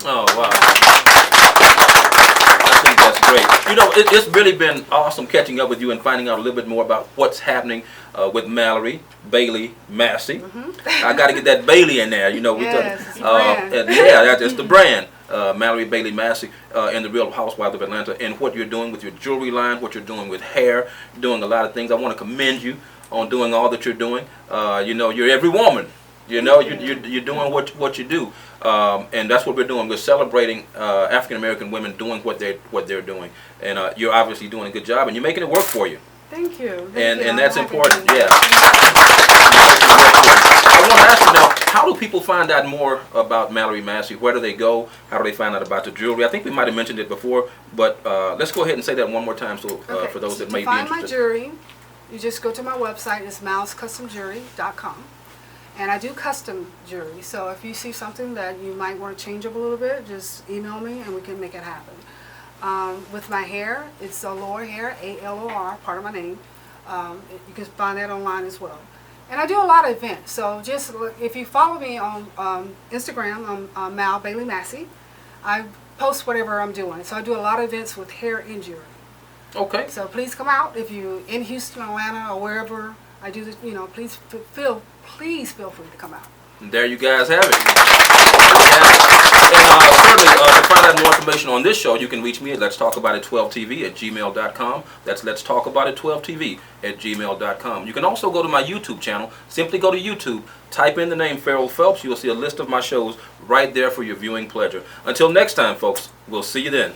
Oh, wow. I think that's great. You know, it's really been awesome catching up with you and finding out a little bit more about what's happening with Malorie Bailey-Massie. I got to get that Bailey in there. You know, it's that's the brand. Malorie Bailey-Massie in the Real Housewives of Atlanta, and what you're doing with your jewelry line, what you're doing with hair, you're doing a lot of things. I want to commend you on doing all that you're doing. You know, you're every woman. You know, you're doing what you do, and that's what we're doing. We're celebrating African American women doing what they're doing, and you're obviously doing a good job, and you're making it work for you. Thank you. And that's important. Yeah. I want to ask you now, how do people find out more about Malorie Massey? Where do they go? How do they find out about the jewelry? I think we might have mentioned it before, but let's go ahead and say that one more time, so for those that may be interested. To find my jewelry, you just go to my website. It's malescustomjewelry.com. And I do custom jewelry, so if you see something that you might want to change up a little bit, just email me and we can make it happen. With my hair, it's Alor Hair, A-L-O-R, part of my name. You can find that online as well. And I do a lot of events, so just if you follow me on Instagram, I'm Mal Baily-Massive. I post whatever I'm doing, so I do a lot of events with hair and jewelry. Okay. So please come out if you're in Houston, Atlanta, or wherever I do this. You know, please feel free to come out. And there you guys have it. And certainly, to find out more information on this show, you can reach me at Let's Talk About It 12TV at gmail.com. That's Let's Talk About It 12TV at gmail.com. You can also go to my YouTube channel. Simply go to YouTube, type in the name Ferrell Phelps. You'll see a list of my shows right there for your viewing pleasure. Until next time, folks, we'll see you then.